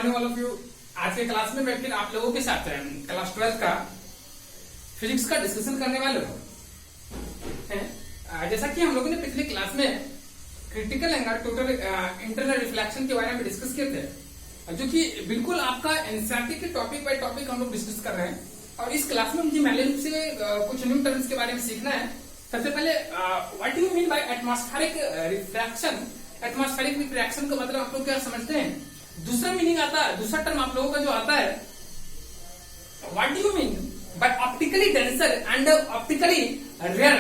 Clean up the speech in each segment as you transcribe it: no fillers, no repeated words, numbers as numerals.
Morning all of you. आज के class में मैं फिर आप लोगों के साथ क्लास 12 का फिजिक्स का डिस्कशन करने वाले हूँ। जैसा कि हम लोगों ने पिछले क्लास में critical angle total internal reflection के बारे में डिस्कस किए थे, जो कि बिल्कुल आपका एनसीईआरटी के टॉपिक बाय टॉपिक हम लोग डिस्कस कर रहे हैं। और इस क्लास में मुझे मैंने रूप से कुछ न्यू टर्म्स के बारे में सीखना है। सबसे पहले what do you mean bye atmospheric refraction. Atmospheric refraction का मतलब आप लोग क्या समझते हैं। दूसरा मीनिंग आता है, दूसरा टर्म आप लोगों का जो आता है, what do you mean by optically denser and optically rare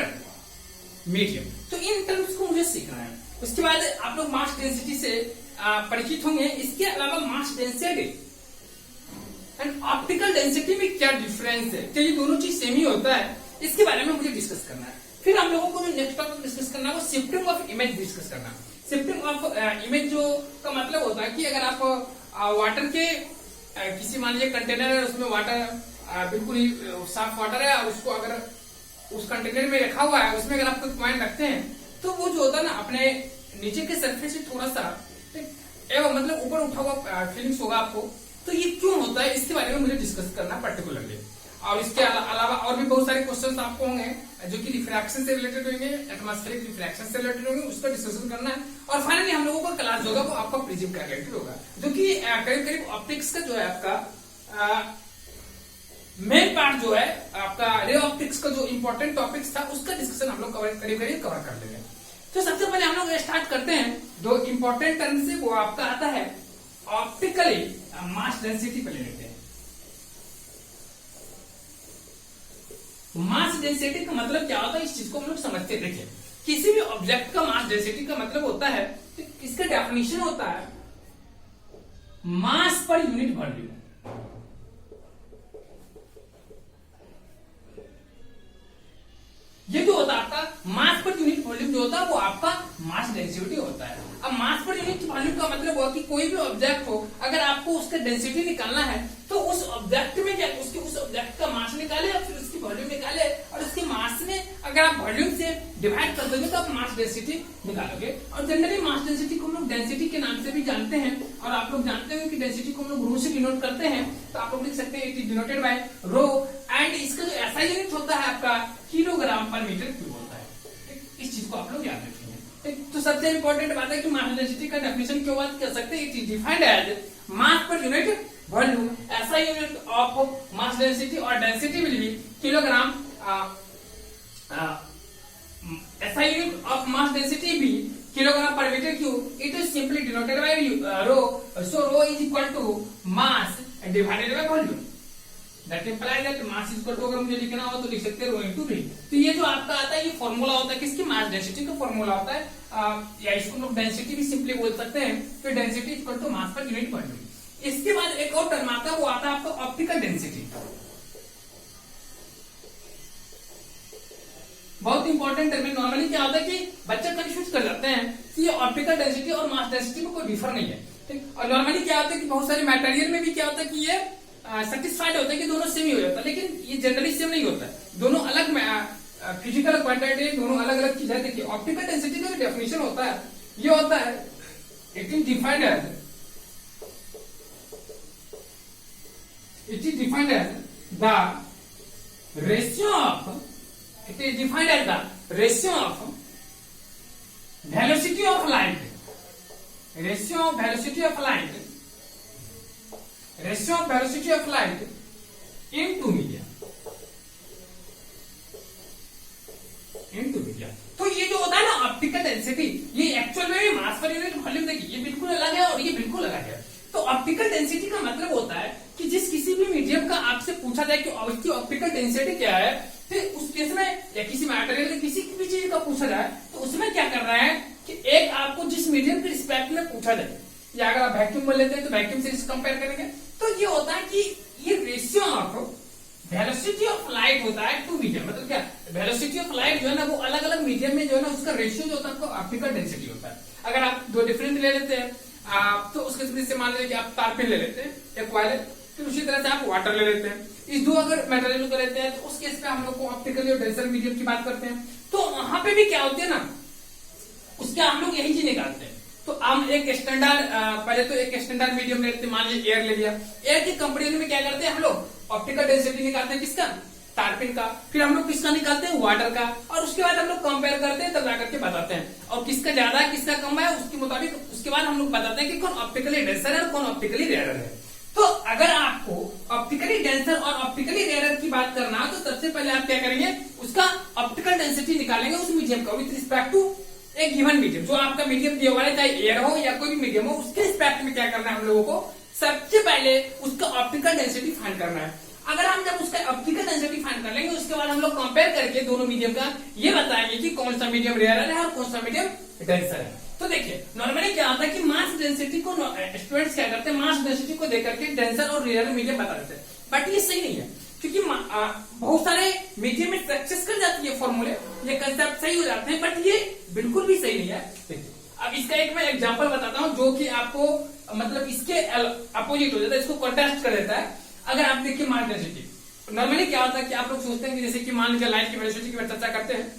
medium. तो इन टर्म्स को मुझे सीखना है। उसके बाद आप लोग मास डेंसिटी से परिचित होंगे। इसके अलावा mass density and optical density में क्या डिफरेंस है, क्या ये दोनों चीज सेम ही होता है, इसके बारे में मुझे डिस्कस करना है। फिर हम लोगों को जो नेक्स्ट टॉपिक डिस्कस करना है वो शिफ्टिंग ऑफ इमेज डिस्कस करना है। शिफ्टिंग ऑफ इमेज जो का मतलब होता है कि अगर आप वाटर के किसी मान लीजिए कंटेनर है, उसमें वाटर बिल्कुल ही साफ वाटर है और उसको अगर उस कंटेनर में रखा हुआ है, उसमें अगर आप कोई पॉइंट रखते हैं तो वो जो होता है ना अपने नीचे के सरफेस से थोड़ा सा मतलब ऊपर उठा हुआ फीलिंग्स होगा आपको। तो ये क्यों होता है इसके बारे में मुझे डिस्कस करना पर्टिकुलरली। और इसके अलावा और भी बहुत सारे क्वेश्चंस आपको होंगे जो कि रिफ्रैक्शन से रिलेटेड होंगे, एटमॉस्फेरिक रिफ्रैक्शन से रिलेटेड होंगे, उसका डिस्कशन करना है। और फाइनली हम लोगों का क्लास जो होगा वो आपका प्रिज्म का रिलेटेड होगा, जो कि करीब करीब ऑप्टिक्स का जो है आपका मेन पार्ट जो है आपका रे ऑप्टिक्स का जो इंपॉर्टेंट टॉपिक्स था उसका डिस्कशन हम लोग करीब करीब कवर कर लेंगे। तो सबसे पहले हम लोग स्टार्ट करते हैं दो इंपॉर्टेंट टर्म से। वो आपका आता है ऑप्टिकली मास डेंसिटी पे लेते हैं। मास डेंसिटी का मतलब क्या होता है, इस चीज को हम लोग समझते। देखिए, किसी भी ऑब्जेक्ट का मास डेंसिटी का मतलब होता है, तो इसका डेफिनेशन होता है मास पर यूनिट वॉल्यूम। ये जो होता है आपका मास पर यूनिट वॉल्यूम जो होता है वो आपका मास डेंसिटी होता है। अब मास पर यूनिट वॉल्यूम का मतलब हुआ कि कोई भी ऑब्जेक्ट हो, अगर आपको उसका डेंसिटी निकालना है तो उस ऑब्जेक्ट में क्या उसके उस ऑब्जेक्ट का मास निकाले और फिर उसकी वॉल्यूम निकाले, और उसके मास में अगर आप वॉल्यूम से डिवाइड कर दोगे तो आप मास डेंसिटी निकालोगे। और जनरली मास डेंसिटी को हम लोग डेंसिटी के नाम से भी जानते हैं। और आप लोग जानते हो कि डेंसिटी को हम लोग रो से डिनोट करते हैं, तो आप लोग लिख सकते हैं it is denoted by rho. And इसका जो ऐसा यूनिट होता है आपका किलोग्राम पर मीटर क्यूब होता है। इस चीज को आप लोग याद रखेंगे। तो सबसे इंपॉर्टेंट बात है कि मास डेंसिटी का डेफिनेशन क्यों बात कर सकते हैं, it is defined as mass per unit volume. ऐसा यूनिट ऑफ मास डेंसिटी और डेंसिटी विल बी किलोग्राम। ऐसा यूनिट ऑफ मास डेंसिटी भी kilogram per metre cube. It is simply denoted by rho. So rho is equal to mass divided by volume. That implies that mass is equal to, अगर मुझे लिखना हो तो लिख सकते हैं रो इनटू v। तो ये जो आपका आता है ये फॉर्मूला होता है किसकी, मास डेंसिटी का फॉर्मूला होता है। या इसको लोग डेंसिटी भी सिंपली बोल सकते हैं। तो density is equal to mass per unit volume. इसके बाद एक और टर्म आता है, वो आता है आपका ऑप्टिकल डेंसिटी। बहुत इंपॉर्टेंट टर्म है। नॉर्मली क्या होता है कि बच्चे कंफ्यूज कर जाते हैं कि ये ऑप्टिकल डेंसिटी और मास डेंसिटी में कोई डिफर नहीं है, ठीक। और नॉर्मली क्या होता है कि बहुत सारे मटेरियल में भी क्या होता है कि ये सेटिस्फाइड होता है कि दोनों सेम ही हो जाता है, लेकिन ये जनरली सेम नहीं होता है। दोनों अलग फिजिकल क्वांटिटी, दोनों अलग अलग चीज है। देखिए, ऑप्टिकल डेंसिटी का जो डेफिनेशन होता है ये होता है it is defined as the ratio of velocity of light into media. तो ये जो होता है ना ऑप्टिकल डेंसिटी, ये एक्चुअल में मास पर यूनिट वॉल्यूम, देखिए ये बिल्कुल अलग है और ये बिल्कुल अलग है। तो ऑप्टिकल डेंसिटी का मतलब होता है कि जिस किसी भी मीडियम का आपसे पूछा जाए कि उसकी ऑप्टिकल डेंसिटी क्या है, फिर उस केस में या किसी मटेरियल के किसी भी चीज का पूछा जाए तो उसमें क्या कर रहा है कि एक आपको जिस मीडियम के रिस्पेक्ट में पूछा जाए, या अगर आप वैक्यूम बोल लेते हैं तो वैक्यूम से कंपेयर करेंगे, तो ये होता है कि ये ratio of velocity of light होता है टू मीडियम। मतलब क्या, वेलोसिटी ऑफ लाइट जो है ना वो अलग अलग मीडियम में जो है ना उसका रेशियो जो होता है ऑप्टिकल डेंसिटी होता है। अगर आप दो डिफरेंट ले लेते हैं तो उसके से मान लीजिए कि आप तारपीन ले लेते हैं एक वायलेट, फिर उसी तरह से आप वाटर ले लेते हैं। इस दो अगर मटेरियल को लेते हैं तो उस केस पे हम लोग को ऑप्टिकली और डेंसर मीडियम की बात करते हैं। तो वहां पे भी क्या होती है ना, उसके हम लोग यही चीज निकालते हैं तो हम एक स्टैंडर्ड पहले तो एक स्टैंडर्ड मीडियम ले लेते, मान लीजिए एयर ले लिया। एयर की कंपैरिजन में क्या करते हैं हम लोग, ऑप्टिकल डेंसिटी निकालते हैं किसका, टार्पिन का, फिर हम लोग किसका निकालते हैं, वाटर का, और उसके बाद हम लोग कंपेयर करते हैं, तब जाकर के बताते हैं और किसका ज्यादा है किसका कम है, उसके मुताबिक उसके बाद हम लोग बताते हैं कि कौन ऑप्टिकली डेंसर है और कौन ऑप्टिकली रेयर है। तो अगर आपको ऑप्टिकली डेंसर और ऑप्टिकली रेयर की बात करना है तो सबसे पहले आप क्या करेंगे, उसका ऑप्टिकल डेंसिटी निकालेंगे उस मीडियम का विद रिस्पेक्ट टू एक गिवन मीडियम, जो आपका मीडियम दिया हुआ है, चाहे एयर हो या कोई भी मीडियम हो, उसके रिस्पेक्ट में क्या करना है हम लोगों को, सबसे पहले उसका ऑप्टिकल डेंसिटी फाइंड करना है। अगर हम जब उसका ऑप्टिकल डेंसिटी फाइंड कर लेंगे, उसके बाद हम लोग कंपेयर करके दोनों मीडियम का ये बताएंगे कि कौन सा मीडियम रेयर है और कौन सा मीडियम डेंसर है। तो देखिए नॉर्मली क्या होता है कि मास डेंसिटी को स्टूडेंट्स क्या करते हैं, मास डेंसिटी को देकर के डेंसर और रेयर मीडियम बता देते हैं, बट ये सही नहीं है, क्योंकि बहुत सारे मीडियम में सक्सेस कर जाती है फॉर्मूले, ये कंसेप्ट सही हो जाते हैं, बट ये बिल्कुल भी सही नहीं है। देखिए अब इसका एक मैं एग्जांपल बताता हूं जो कि आपको मतलब इसके अपोजिट हो जाता है, इसको कॉन्ट्रास्ट कर देता है। अगर आप देखिए मास डेंसिटी, नॉर्मली क्या होता है कि आप लोग सोचते हैं कि जैसे कि मान लीजिए लाइट की वेलोसिटी की चर्चा करते हैं,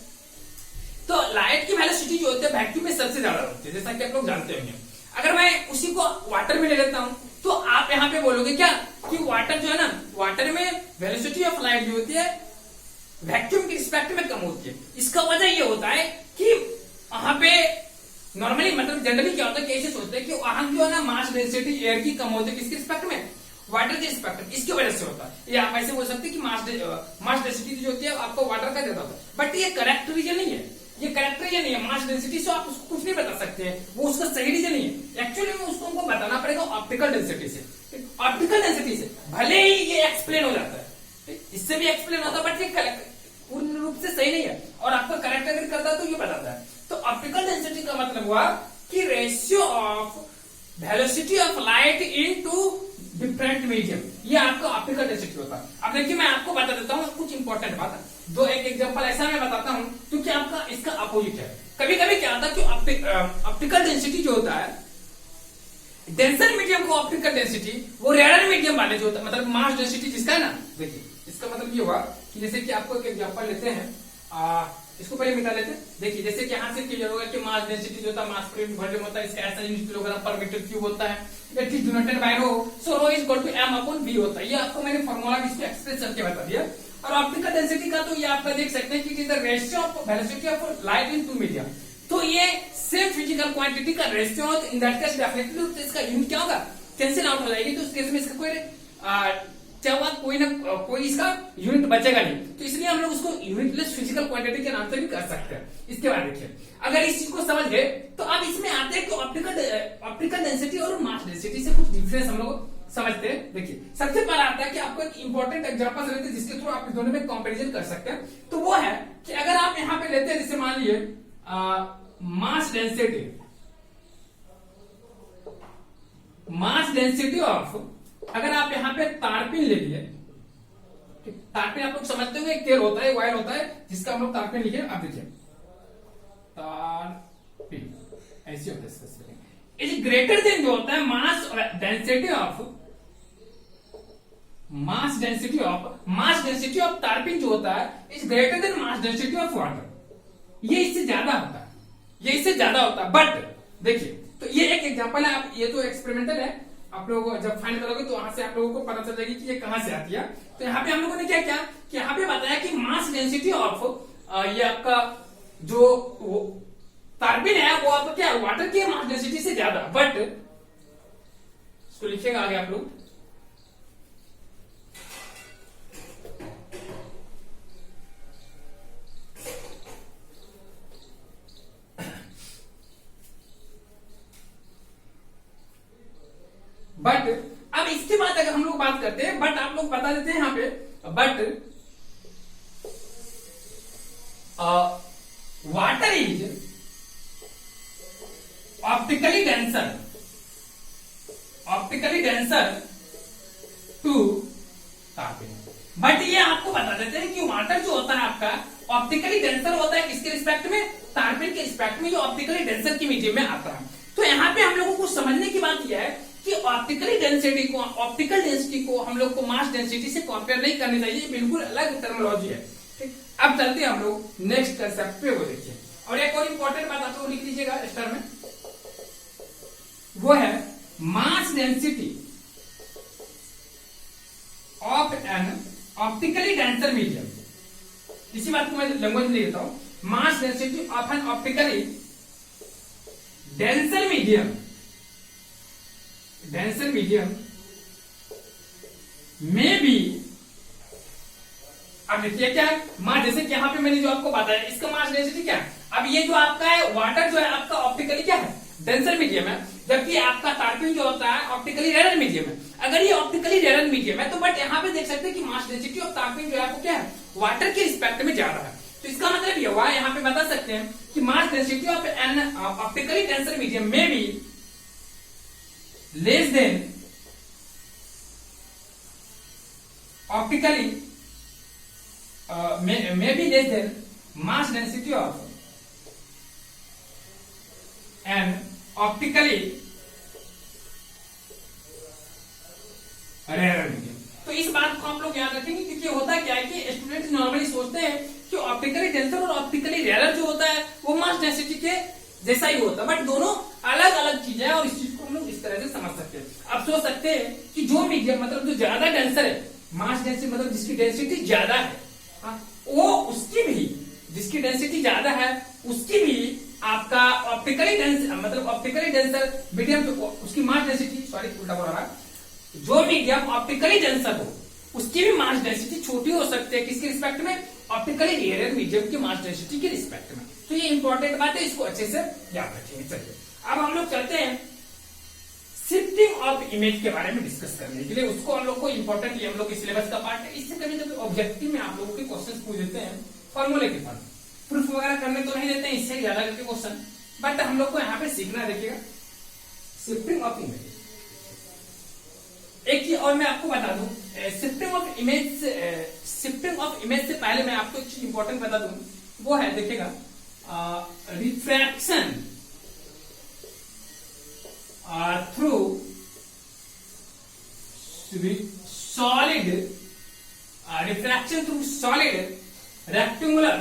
तो लाइट की वेलोसिटी जो होती है वैक्यूम में सबसे ज्यादा होती है, जैसा कि आप लोग जानते होंगे। अगर मैं उसी को वाटर में ले लेता हूं तो आप यहाँ पे बोलोगे क्या कि वाटर जो है ना, वाटर में वेलोसिटी ऑफ लाइट जो होती है वैक्यूम के रिस्पेक्ट में कम होती है। इसका वजह ये होता है कि वहां पे नॉर्मली मतलब जनरली क्या होता है, कैसे सोचते हैं कि वहां जो है ना मास डेंसिटी एयर की कम होती है, किसके रिस्पेक्ट में, वाटर के रिस्पेक्ट में, इसकी वजह से होता है। या आप ऐसे बोल सकते हैं कि मास डेंसिटी जो होती है आपको वाटर का ज्यादा होता है, बट ये करेक्ट रीजन नहीं है, ये करेक्ट रीजन नहीं है। मास डेंसिटी से आप उसको कुछ नहीं बता सकते हैं, वो उसका सही रीजन नहीं है। एक्चुअली में उसको हमको बताना पड़ेगा ऑप्टिकल डेंसिटी से। ऑप्टिकल डेंसिटी से भले ही ये एक्सप्लेन हो जाता है, इससे भी एक्सप्लेन होता है, बट ये पूर्ण रूप से सही नहीं है, और आपका करेक्ट अगर करता है तो ये बताता है। तो ऑप्टिकल डेंसिटी का मतलब हुआ कि ratio of velocity of light into different medium, ये आपका ऑप्टिकल डेंसिटी होता है। अब देखिए मैं आपको बता देता हूँ कुछ इंपॉर्टेंट बात, दो एक एग्जांपल ऐसा मैं बताता हूँ क्योंकि आपका इसका अपोजिट है। कभी कभी क्या होता है कि ऑप्टिकल डेंसिटी जो होता है, डेंसर मीडियम को ऑप्टिकल डेंसिटी वो रेयर मीडियम वाले जो होता है, मतलब मास डेंसिटी जिसका है ना, देखिए इसका मतलब ये हुआ कि जैसे कि आपको एक एग्जांपल लेते हैं, इसको पहले मिटा लेते हैं। देखिए जैसे कि यहां से क्लियर होगा कि मास डेंसिटी जो होता है मास पर यूनिट वॉल्यूम होता है, इसका ऐसा unit kilogram per metre cube होता है, it is denoted by rho, so rho is equal to m upon v होता है। ये आपको मैंने फार्मूला इसको एक्सप्रेस करके बता दिया। और ऑप्टिकल डेंसिटी का तो ये आपका देख सकते हैं कि it is the ratio of velocity of light in two medium, तो ये सेम फिजिकल क्वांटिटी का रेशियो है, इन दैट केस डेफिनेटली इसका यूनिट क्या होगा, कैंसिल आउट हो जाएगी। तो उस केस में इसका कोई चाहे कोई ना कोई इसका यूनिट बचेगा नहीं, तो इसलिए हम लोग उसको यूनिटलेस फिजिकल क्वांटिटी के नाम से भी कर सकते हैं। इसके बाद देखिए अगर इस चीज को समझ गए तो अब इसमें आते हैं कि ऑप्टिकल डेंसिटी और मास डेंसिटी से कुछ डिफरेंस हम लोग समझते हैं। देखिए सबसे पहला आता है कि आपको एक इंपॉर्टेंट एग्जांपल लेते हैं जिसके थ्रू आप दोनों में कंपैरिजन कर सकते हैं। तो वो है कि अगर आप यहाँ पे लेते हैं जैसे मान लीजिए मास डेंसिटी ऑफ, अगर आप यहाँ पे तारपीन ले लिए, तारपीन आप लोग समझते होंगे, एक तेल होता है, ऑयल होता है जिसका हम लोग तारपीन लिखे। आप देखिए तारपीन ऐसी होता है, इज ग्रेटर देन जो होता है मास डेंसिटी ऑफ तारपीन जो होता है is greater then mass density of water. ये इससे ज्यादा होता है, ये इससे ज्यादा होता है। बट देखिए तो ये एक एग्जांपल है, आप ये तो एक्सपेरिमेंटल है, आप लोग जब फाइंड करोगे तो वहां से आप लोगों को पता चल जाएगी कि ये कहां से आती है। तो यहाँ पे हम लोगों ने क्या किया कि यहाँ पे बताया कि मास डेंसिटी ऑफ ये आपका जो तारपीन है वो आपका क्या वाटर की मास डेंसिटी से ज्यादा, बट इसको लिखिएगा आगे आप लोग। बट अब इसके बाद अगर हम लोग बात करते हैं, बट आप लोग बता देते हैं यहां पे, but water is optically denser to तारपीन। बट ये आपको बता देते हैं कि वाटर जो होता है आपका ऑप्टिकली डेंसर होता है किसके रिस्पेक्ट में, तारपीन के रिस्पेक्ट में, जो ऑप्टिकली डेंसर की मीडियम में आता है। तो यहाँ पे हम लोगों को समझने की बात यह है कि ऑप्टिकल डेंसिटी को हम लोग को मास डेंसिटी से कंपेयर नहीं करनी चाहिए, बिल्कुल अलग टर्मिनोलॉजी है। ठीक, अब चलते हैं हम लोग नेक्स्ट कंसेप्ट पे, वो देखिए। और एक और इंपॉर्टेंट बात आप लोग लिख लीजिएगा स्टार में, वो है mass density of N optically denser medium. इसी बात को मैं लैंग्वेज में लिखता हूं, mass density of N optically denser medium, denser medium में भी। अब देखिए क्या है मास, जैसे कि यहां पे मैंने जो आपको बताया इसका मास डेंसिटी क्या है। अब ये जो आपका है वाटर जो है आपका ऑप्टिकली क्या है, डेंसर मीडियम है, जबकि आपका तारपीन जो होता है ऑप्टिकली रेयर मीडियम है। अगर ये ऑप्टिकली रेयर मीडियम है तो बट यहाँ पे देख सकते हैं कि मास डेंसिटी ऑफ तारपीन जो है आपको क्या है, वाटर के रिस्पेक्ट में ज्यादा है। तो इसका मतलब ये हुआ, यहाँ पे बता सकते हैं कि mass density of N optically denser medium में भी less than optically may be less than mass density of an optically rare medium। तो इस बात को आप लोग याद रखेंगे, क्योंकि होता क्या है कि स्टूडेंट नॉर्मली सोचते हैं कि ऑप्टिकली डेंसर और ऑप्टिकली रेयर जो होता है वो मास डेंसिटी के जैसा ही होता है, बट दोनों अलग अलग चीजें हैं और इस चीज को हम लोग इस तरह से समझ सकते हैं। अब सोच सकते हैं कि जो मीडियम मतलब जो ज्यादा डेंसर है, मास डेंसिटी मतलब जिसकी डेंसिटी ज्यादा है, वो उसकी भी जिसकी डेंसिटी ज्यादा है उसकी भी आपका ऑप्टिकली डेंसर मतलब ऑप्टिकली डेंसर मीडियम उसकी मास डेंसिटी, सॉरी उल्टा बोल रहा है, जो मीडियम ऑप्टिकली डेंसर हो उसकी भी मास डेंसिटी छोटी हो सकती है, किसके रिस्पेक्ट में, ऑप्टिकली रेयर मीडियम की मास डेंसिटी के रिस्पेक्ट में। तो ये इंपॉर्टेंट बात है, इसको अच्छे से याद रखेंगे। चलिए अब हम लोग चलते हैं शिफ्टिंग ऑफ इमेज के बारे में डिस्कस करने के लिए। उसको हम लोग को इंपॉर्टेंट, ये हम लोग सिलेबस का पार्ट है। इससे कभी कभी ऑब्जेक्टिव में आप लोगों के क्वेश्चन पूछ देते हैं फॉर्मूले के फॉर्म, प्रूफ वगैरह करने तो नहीं देते हैं, इससे ज्यादा करके क्वेश्चन, बट हम लोग को यहाँ पे सीखना है। देखिएगा शिफ्टिंग ऑफ इमेज, एक चीज और मैं आपको बता दूं, शिफ्टिंग ऑफ इमेज से पहले मैं आपको एक चीज इंपॉर्टेंट बता दूं, वो है देखिएगा refraction through solid refraction through solid rectangular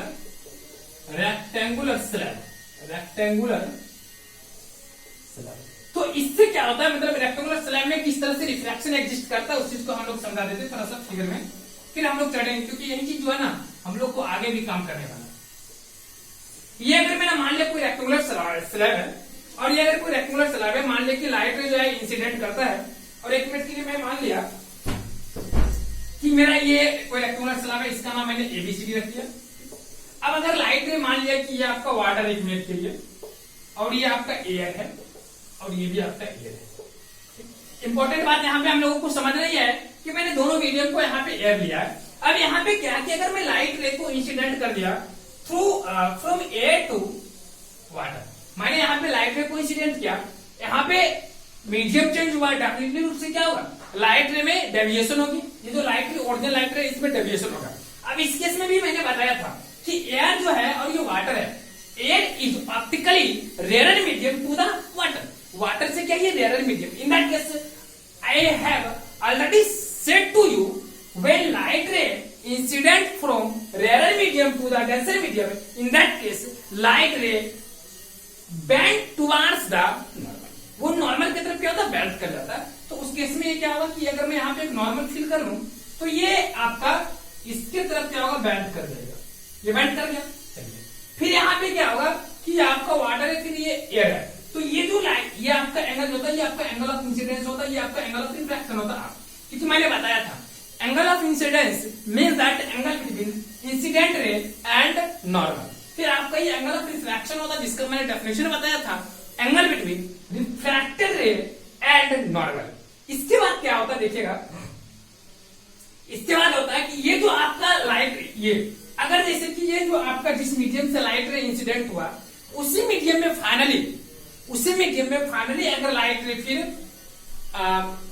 slab। तो इससे क्या होता है, मतलब रेक्टेंगुलर स्लैब में किस तरह से रिफ्रैक्शन एग्जिस्ट करता है उस चीज को हम लोग समझा देते हैं थोड़ा सा फिगर में, फिर हम लोग चढ़ेंगे, क्योंकि यही चीज जो है ना हम लोग को आगे भी काम करने वाला है। ये अगर मैंने मान लिया कोई रेक्टेंगुलर स्लैब है और ये अगर कोई रेक्टेंगुलर स्लैब है, मान लिया कि लाइट रे जो है इंसिडेंट करता है, और एक मिनट के लिए मैं मान लिया कि मेरा ये कोई रेक्टेंगुलर स्लैब है, इसका नाम मैंने एबीसीडी रख दिया। अब अगर लाइट रे मान लिया कि ये आपका वाटर, एक मिनट के लिए, और ये आपका एयर है और ये भी आपका एयर है। इंपॉर्टेंट बात यहाँ पे हम लोगों को समझना ही है कि मैंने दोनों मीडियम को यहाँ पे एयर लिया है। अब यहाँ पे क्या कि अगर मैं लाइट रे को इंसिडेंट कर दिया through from air to water, मैंने यहाँ पे लाइट रे को इंसिडेंट किया, यहाँ पे मीडियम चेंज हुआ, डेफिनेटली रूप से क्या होगा, लाइट रे में डेविएशन होगी। ये जो लाइट रे ओरिजिनल लाइट रे इसमें डेविएशन होगा। अब इस केस में भी मैंने बताया था कि एयर जो है और ये वाटर है, air is optically rare medium to the water, water से क्या ये rare medium. In that case I have already said to you when light ray incident from rare medium to the denser medium, in that case light ray bend towards the normal, वो normal की तरफ क्या होता है, bend कर जाता है। तो उस केस में ये क्या होगा कि अगर मैं यहाँ पे एक नॉर्मल फील कर लूं तो ये आपका इसके तरफ क्या होगा, बेंड कर जाएगा, ये बेंड कर गया। चलिए फिर यहाँ पे क्या होगा कि आपका वाटर है, फिर ये एयर है, तो ये जो लाइट, ये आपका एंगल होता है, ये आपका एंगल ऑफ इंसिडेंस होता है, ये आपका एंगल ऑफ रिफ्रैक्शन होता है। क्योंकि मैंने बताया था angle of incidence means that angle between incident ray and normal. फिर आपका ये एंगल ऑफ रिफ्रैक्शन होता है, जिसका मैंने डेफिनेशन बताया था, एंगल बिटवीन रिफ्रैक्टेड रे एंड नॉर्मल। इसके बाद क्या होता है देखिएगा, इसके बाद होता है कि ये जो आपका लाइट, ये अगर जैसे कि ये जो आपका जिस मीडियम से लाइट रे इंसिडेंट हुआ उसी मीडियम में फाइनली अगर लाइट रे फिर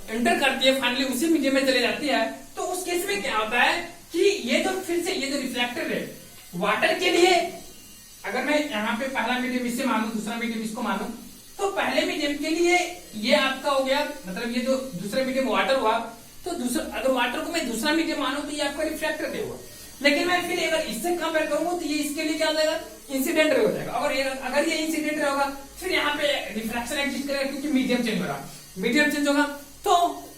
एंटर करती है, फाइनली उसी मीडियम में चले जाती है, तो उस केस में क्या होता है कि ये जो फिर से ये जो रिफ्लेक्टेड है वाटर के लिए, अगर मैं यहाँ पे पहला मीडियम इससे मानू, दूसरा मीडियम इसको मानू, तो पहले मीडियम के लिए ये आपका हो गया, मतलब ये जो दूसरा मीडियम वाटर हुआ, तो दूसरा अगर वाटर को मैं दूसरा मीडियम मानू तो ये आपका रिफ्लेक्टेड हुआ। लेकिन मैं फिर अगर इससे कंपेयर करूंगा तो ये इसके लिए क्या हो जाएगा, इंसिडेंट रे हो जाएगा। और अगर ये इंसिडेंट रे होगा फिर यहाँ पे रिफ्रैक्शन एग्जिस्ट करेगा, क्योंकि मीडियम चेंज हो रहा, मीडियम चेंज होगा तो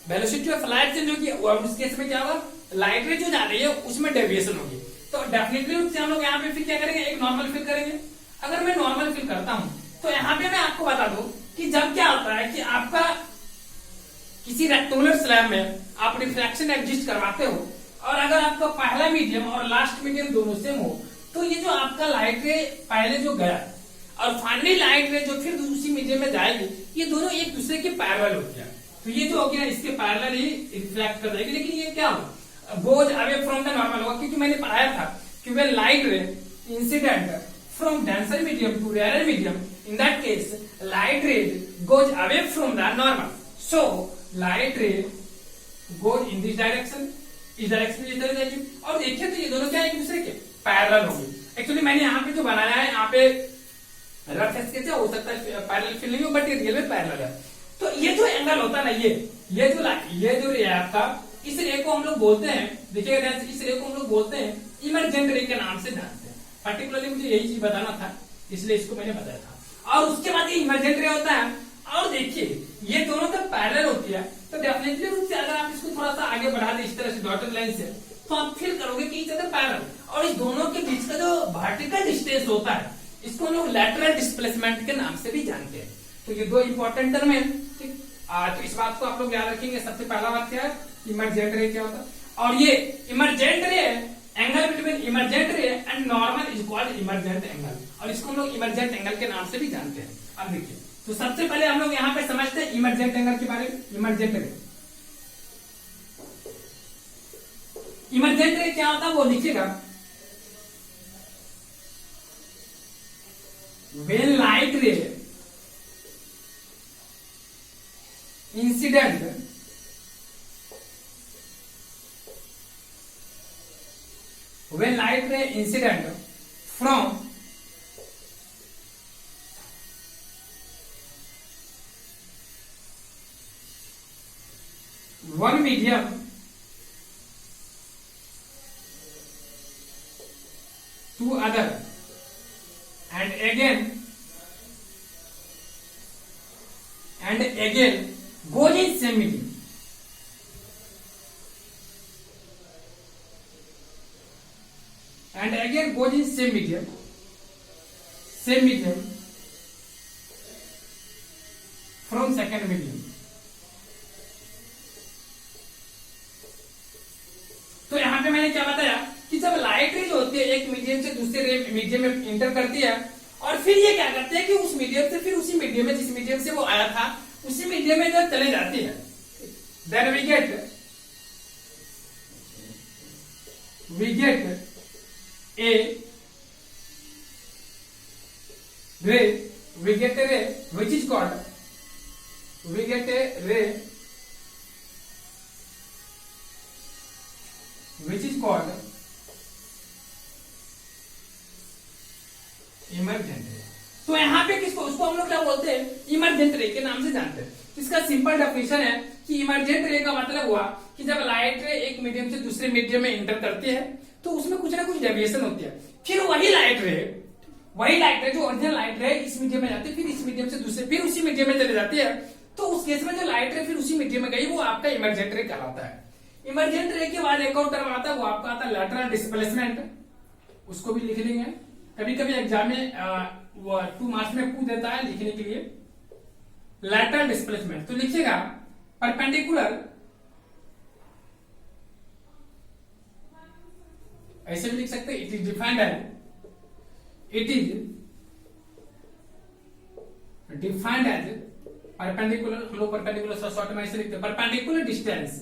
वेलोसिटी ऑफ लाइट चेंज होगी, और उस केस में क्या होगा, लाइट रे जो जा रही है उसमें डेविएशन होगी। तो डेफिनेटली रूप से हम लोग यहाँ पे फिर क्या करेंगे, एक नॉर्मल फिल करेंगे। अगर मैं नॉर्मल फिल करता हूं तो यहाँ पे मैं आपको बता दूं कि जब क्या होता है कि आपका किसी रेक्टेंगुलर स्लैब में आप रिफ्रैक्शन एग्जिस्ट करवाते हो, और अगर आपका पहला मीडियम और लास्ट मीडियम दोनों सेम हो, तो ये जो आपका लाइट रे पहले जो गया और फाइनली लाइट रे जो फिर उसी मीडियम में जाएगी, ये दोनों एक दूसरे के पैरेलल होती है। तो ये जो होगी ना, इसके पैरेलल ही रिफ्लेक्ट कर जाएगी। लेकिन ये क्या हो, goes away from the normal होगा, क्योंकि मैंने पढ़ाया था कि when light ray incident from denser medium to rare medium, in that case light ray goes away from the normal, so light ray goes in this direction, इस direction में चली जाएगी। और देखिए तो ये दोनों क्या एक दूसरे के पैरेलल होंगे। एक्चुअली मैंने यहाँ पे जो बनाया है, यहाँ पे रफ स्केच हो सकता है पैरेलल फील नहीं हो, बट ये रियल में पैरेलल है। तो ये जो एंगल होता है ना, ये जो रे है आपका, इस रे को हम लोग बोलते हैं, देखिएगा इस रे को हम लोग बोलते हैं इमरजेंट रे के नाम से जानते हैं। पर्टिकुलरली मुझे यही चीज बताना था, इसलिए इसको मैंने बताया था। और उसके बाद ये इमरजेंट रे होता है, और देखिए ये दोनों का पैरेलल होती है, तो डेफिनेटली रूप से अगर आप इसको थोड़ा सा आगे बढ़ा दें इस तरह से डॉटेड लाइन से, तो आप फील करोगे कि इज पैरेलल। और इस दोनों के बीच का जो वर्टिकल डिस्टेंस होता है, इसको हम लोग लैटरल डिस्प्लेसमेंट के नाम से भी जानते हैं। तो ये दो इंपॉर्टेंट टर्म है, ठीक। तो इस बात को आप लोग याद रखेंगे। सबसे पहला बात क्या है, इमरजेंट रे क्या होता है, और ये emergent ray angle between emergent ray and normal is called emergent angle, और इसको हम लोग इमरजेंट एंगल के नाम से भी जानते हैं। अब देखिए, तो सबसे पहले हम लोग यहाँ पे समझते हैं इमरजेंट एंगल के बारे में। इमरजेंट रे क्या होता है वो लिखिएगा, when light ray incident when light ray incident from one medium to other and again goes in same medium, and again goes in same medium from second medium। तो यहां पे मैंने क्या बताया कि जब लाइट रे जो होती है एक मीडियम से दूसरे मीडियम में इंटर करती है, और फिर ये क्या करते हैं कि उस मीडियम से फिर उसी मीडियम में जिस मीडियम से वो आया था उसी मीडियम में जो चले जाती है, then we get a ray, we get a ray which is called emergent ray. तो यहाँ पे किसको, उसको हम लोग क्या बोलते हैं, इमरजेंट रे के नाम से जानते हैं। इसका सिंपल डेफिनेशन है कि इमरजेंट रे का मतलब हुआ कि जब लाइट रे एक मीडियम से दूसरे मीडियम में इंटर करती है तो उसमें कुछ ना कुछ डेविएशन होती है, फिर वही लाइट रे जो ओरिजिनल लाइट रे इस मीडियम में जाती है, फिर इस मीडियम से दूसरे फिर उसी मीडियम में चली जाती है। तो उस केस में जो लाइट रे फिर उसी मीडियम में गई वो आपका इमरजेंट रे कहलाता है। इमरजेंट रे के बाद एक और टर्म आता है, वो आपका आता है लैटरल डिस्प्लेसमेंट। उसको भी लिख लेंगे, कभी कभी एग्जाम में 2 मार्क्स में पूछ देता है लिखने के लिए लैटरल डिस्प्लेसमेंट। तो लिखिएगा परपेंडिकुलर, ऐसे भी लिख सकते हैं, it is defined as perpendicular, हम लोग परपेंडिकुलर शॉर्ट में ऐसे लिखते हैं, perpendicular distance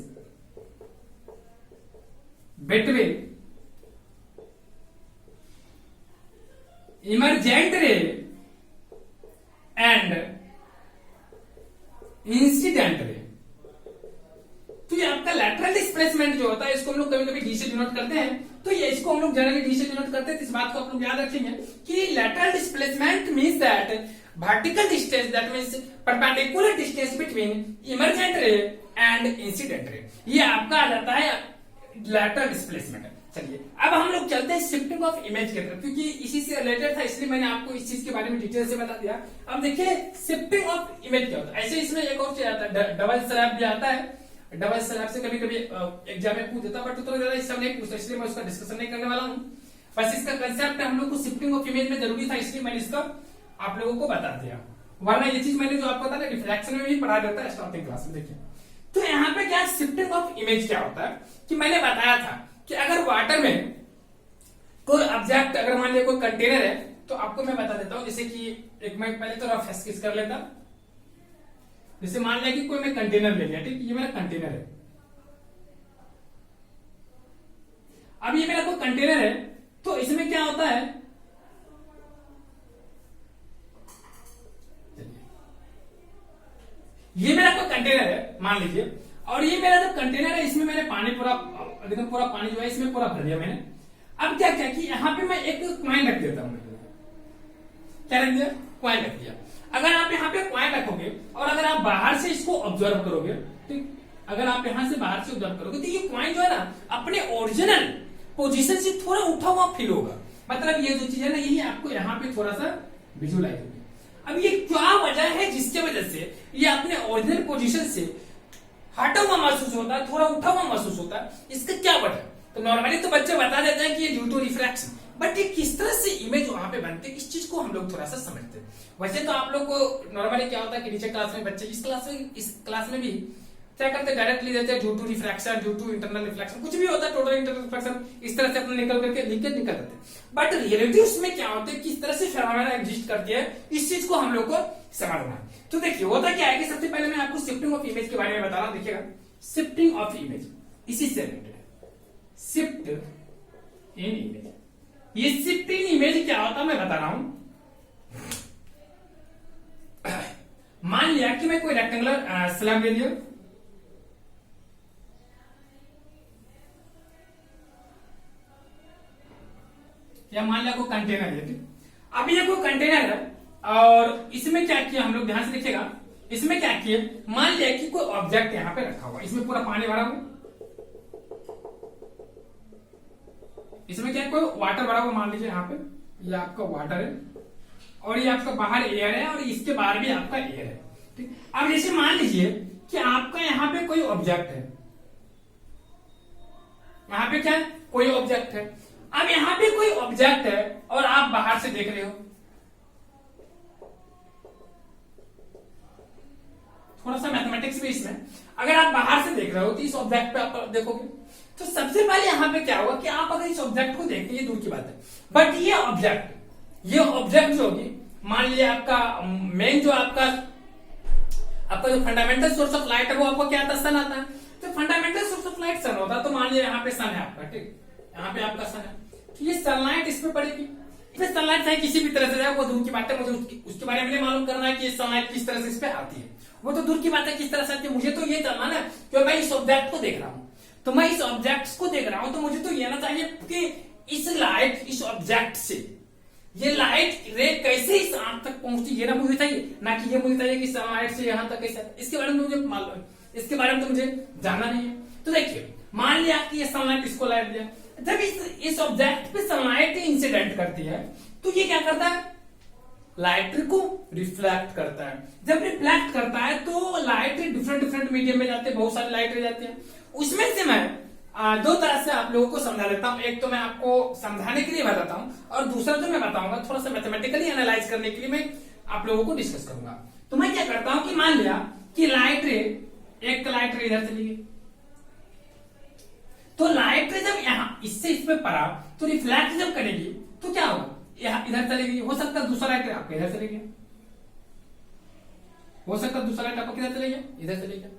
between emergent ray and incident ray. तो ये आपका लैटरल डिस्प्लेसमेंट जो होता है, इसको हम लोग कभी कभी डी से डिनोट करते हैं। तो ये इसको हम लोग जनरली डी से डिनोट करते हैं। तो इस बात को आप लोग याद रखेंगे कि lateral displacement means that vertical distance, that means perpendicular distance between emergent ray and incident ray, ये आपका आ जाता है lateral displacement। चलिए अब हम लोग चलते हैं शिफ्टिंग ऑफ इमेज के तरफ, क्योंकि इसी से रिलेटेड था इसलिए मैंने आपको इस चीज के बारे में डिटेल से बता दिया। अब देखिए शिफ्टिंग ऑफ इमेज क्या होता है। ऐसे इसमें एक और चीज आता है, डबल स्लैब भी आता है। डबल स्लैब से कभी कभी एग्जाम में पूछ देता है, बट उतना ज्यादा इस सब नहीं पूछता, इसलिए मैं उसका डिस्कशन नहीं करने वाला हूँ। बस इसका कंसेप्ट हम लोग को शिफ्टिंग ऑफ इमेज में जरूरी था, इसलिए मैंने इसका आप लोगों को बता दिया। वरना ये चीज मैंने जो आपको बताया रिफ्लेक्शन में भी पढ़ा देता है स्टार्टिंग क्लास में। देखिए तो यहाँ पे क्या शिफ्टिंग ऑफ इमेज क्या होता है कि मैंने बताया था कि अगर वाटर में कोई ऑब्जेक्ट, अगर मान लिया कोई कंटेनर है, तो आपको मैं बता देता हूं। जैसे कि एक मैं पहले तो रफ स्केच कर लेता। जैसे मान लिया कि कोई मैं कंटेनर ले लिया, ठीक, ये मेरा कंटेनर है। अब ये मेरा कोई कंटेनर है, तो इसमें क्या होता है, ये मेरा कोई कंटेनर है मान लीजिए, और ये मेरा जो कंटेनर है इसमें मैंने पानी पूरा एकदम पूरा पानी जो है इसमें पूरा भर दिया मैंने। अब क्या क्या कि यहाँ पे मैं एक कॉइन रख देता हूँ। क्या रख दिया? कॉइन रख दिया। अगर आप यहाँ पे कॉइन रखोगे और अगर आप बाहर से इसको ऑब्जर्व करोगे, ठीक, अगर आप यहाँ से बाहर से ऑब्जर्व करोगे तो ये कॉइन जो है ना अपने ओरिजिनल पोजीशन से थोड़ा उठा हुआ फील होगा। मतलब ये जो चीज है ना यही आपको यहाँ पे थोड़ा सा विजुअलाइज होगी। अब ये क्या वजह है जिसके वजह से ये अपने ओरिजिनल पोजीशन से हटा हुआ महसूस होता है, थोड़ा उठा हुआ महसूस होता है, इसका क्या वजह? तो नॉर्मली तो बच्चे बता देते हैं कि ये ड्यू टू रिफ्रैक्शन, बट ये किस तरह से इमेज वहां पे बनते हैं इस चीज को हम लोग थोड़ा सा समझते हैं। वैसे तो आप लोग को नॉर्मली क्या होता है कि नीचे क्लास में बच्चे इस क्लास में भी क्या करते हैं, डायरेक्टली देते हैं due to refraction, due to internal reflection, कुछ भी होता है, टोटल इंटरनल रिफ्लेक्शन, इस तरह से अपने निकल करके लिख निकल देते हैं। बट रिलेटिव्स में क्या होता है, किस तरह से फेनोमेना एग्जिस्ट करती है, इस चीज को हम लोग को समझना है। तो देखिए होता क्या है कि सबसे पहले मैं आपको शिफ्टिंग ऑफ इमेज के बारे में बता रहा हूं। देखिएगा शिफ्टिंग ऑफ इमेज इसी से रिलेटेड है, शिफ्ट इन इमेज। ये शिफ्ट इन इमेज क्या होता है मैं बता रहा हूं। मान लिया कि मैं कोई रेक्टेंगुलर स्लैब ले लिया, या मान लिया कोई कंटेनर है, ठीक। अब ये कोई कंटेनर है और इसमें क्या किया हम लोग, ध्यान से देखिएगा, इसमें क्या किया, मान लिया कि कोई ऑब्जेक्ट यहाँ पे रखा हुआ, इसमें पूरा पानी भरा हुआ, इसमें क्या कोई वाटर भरा हुआ, मान लीजिए यहाँ पे ये आपका वाटर है और ये आपका बाहर एयर है और इसके बाहर भी आपका एयर है, ठीक। अब जैसे मान लीजिए कि आपका यहाँ पे कोई ऑब्जेक्ट है, यहाँ पे क्या है कोई ऑब्जेक्ट है। अब यहाँ पे कोई ऑब्जेक्ट है और आप बाहर से देख रहे हो, थोड़ा सा मैथमेटिक्स भी इसमें, अगर आप बाहर से देख रहे हो तो इस ऑब्जेक्ट पे आप देखोगे तो सबसे पहले यहाँ पे क्या होगा कि आप अगर इस ऑब्जेक्ट को देखते हैं, ये दूर की बात है, बट ये ऑब्जेक्ट जो होगी, मान लीजिए आपका मेन जो आपका जो फंडामेंटल सोर्स ऑफ लाइट है वो आपको क्या आता है, सन आता है। तो फंडामेंटल सोर्स ऑफ लाइट सन होता है, तो मान लीजिए यहाँ पे सन है आपका, ठीक, यहाँ पे आपका सन है, तो ये सनलाइट इस पे पड़ेगी। इसमें सनलाइट चाहे किसी भी तरह से जाए वो दूर की बात है, मुझे उसके बारे में मालूम करना है कि सनलाइट किस तरह से इस पे आती है, वो तो दूर की बात है किस तरह से आती है, मुझे तो ये जानना ना कि मैं इस ऑब्जेक्ट को देख रहा हूँ, तो मैं इस ऑब्जेक्ट को देख रहा हूं तो मुझे तो ये ना चाहिए कि इस लाइट, इस ऑब्जेक्ट से ये लाइट रे कैसे इस आंख तक पहुंचती, ये ना मुझे चाहिए, ना कि ये मुझे चाहिए कि सनलाइट से यहां तक कैसे, इसके बारे में मुझे मालूम, इसके बारे में तो मुझे जानना नहीं है। तो देखिए मान लिया कि ये सनलाइट इसको लाइट दिया, जब इस ऑब्जेक्ट पे सनलाइट इंसिडेंट करती है तो ये क्या करता है, लाइट को रिफ्लेक्ट करता है। जब रिफ्लेक्ट करता है तो लाइट डिफरेंट मीडियम में जाते हैं, बहुत सारी लाइट जाती है। उसमें से मैं दो तरह से आप लोगों को समझा देता हूं, एक तो मैं आपको समझाने के लिए बताता हूं और दूसरा जो मैं बताऊंगा थोड़ा सा मैथमेटिकली एनालाइज करने के लिए मैं आप लोगों को डिस्कस करूंगा। तो मैं क्या करता हूं कि मान लिया कि लाइट रे, एक लाइट रे इधर चली गई, तो लाइट रे जब यहाँ इससे इस पे पड़ा तो रिफ्लेक्ट जब करेगी तो क्या होगा, यहाँ इधर चलेगी, हो सकता है दूसरा लाइट आपका इधर चले गया, हो सकता है दूसरा लाइट आपका किधर चले गया, इधर चले गया।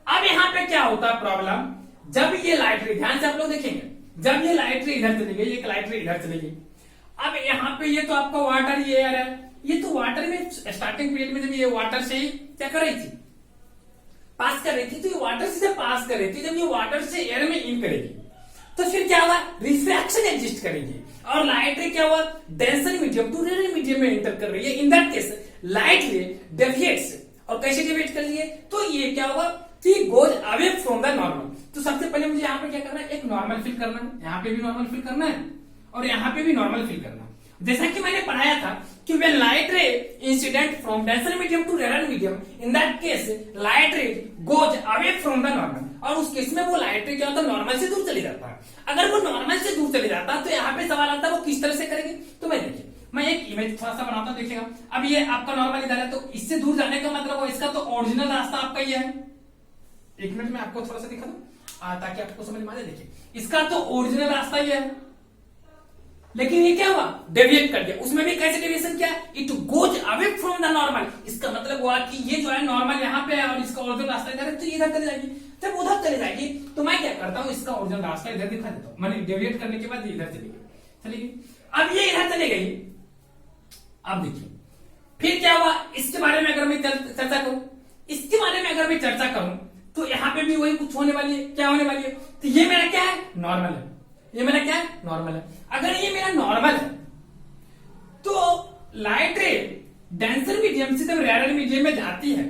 अब यहाँ पे क्या होता है प्रॉब्लम, जब ये लाइट रे, ध्यान से आप लोग देखेंगे, जब ये लाइट रे इधर चली गई, एक लाइट रे इधर चली गई, अब यहाँ पे ये तो आपका वाटर, ये एयर है, ये तो वाटर में स्टार्टिंग पीरियड में जब ये वाटर से ही क्या कर रही थी, पास कर रही थी, तो ये वाटर से जब पास कर रही थी, जब ये वाटर से एयर में इन करेगी तो फिर क्या हुआ, रिफ्रैक्शन एग्जिस्ट करेगी और लाइट रे क्या हुआ, denser medium to rare medium में एंटर कर रही है। In that case light ray deviates, और कैसे डेविएट कर लिए, तो ये क्या हुआ, कि goes away from the normal. तो सबसे पहले मुझे यहाँ पे क्या करना है, एक नॉर्मल फिल करना है, यहाँ पे भी नॉर्मल फिल करना है और यहाँ पे भी नॉर्मल फिल करना है। जैसा कि मैंने पढ़ाया था कि when light ray incident from denser medium to rarer medium, in that case light ray goes away from the normal। और उस केस में वो लाइट रे क्या होता है, नॉर्मल से दूर चली जाता है। अगर वो नॉर्मल से दूर चली जाता है तो यहाँ पे सवाल आता है वो किस तरह से करेगी। तो मैं देखिए, मैं एक इमेज थोड़ा सा बनाता हूँ, देखिएगा। अब ये आपका नॉर्मल इधर है, तो इससे दूर जाने का मतलब इसका तो ओरिजिनल रास्ता आपका ये है। एक मिनट में आपको थोड़ा सा दिखा दूं ताकि आपको समझ में आ जाए। देखिए, इसका तो ओरिजिनल रास्ता ये है, लेकिन ये क्या हुआ, डेविएट कर दिया। उसमें भी कैसे डेविएशन किया, it goes away from the normal. इसका मतलब हुआ कि ये जो है नॉर्मल यहाँ पे है और इसका ओरिजिनल रास्ता इधर है, तो इधर चली जाएगी। जब उधर चली जाएगी तो मैं क्या करता हूँ, इसका ओरिजिनल रास्ता इधर दिखा देता हूँ। मैंने डेविएट करने के बाद इधर चली गई। अब ये इधर चली गई। अब देखिए फिर क्या हुआ, इसके बारे में अगर मैं चर्चा करूं, इसके बारे में अगर मैं चर्चा करूं तो यहाँ पे भी वही कुछ होने वाली है। क्या होने वाली है, तो ये मेरा क्या है, नॉर्मल है। ये मेरा क्या है, नॉर्मल है। अगर ये मेरा नॉर्मल है तो लाइट रे डेंसर मीडियम से जब रेयर मीडियम में जाती है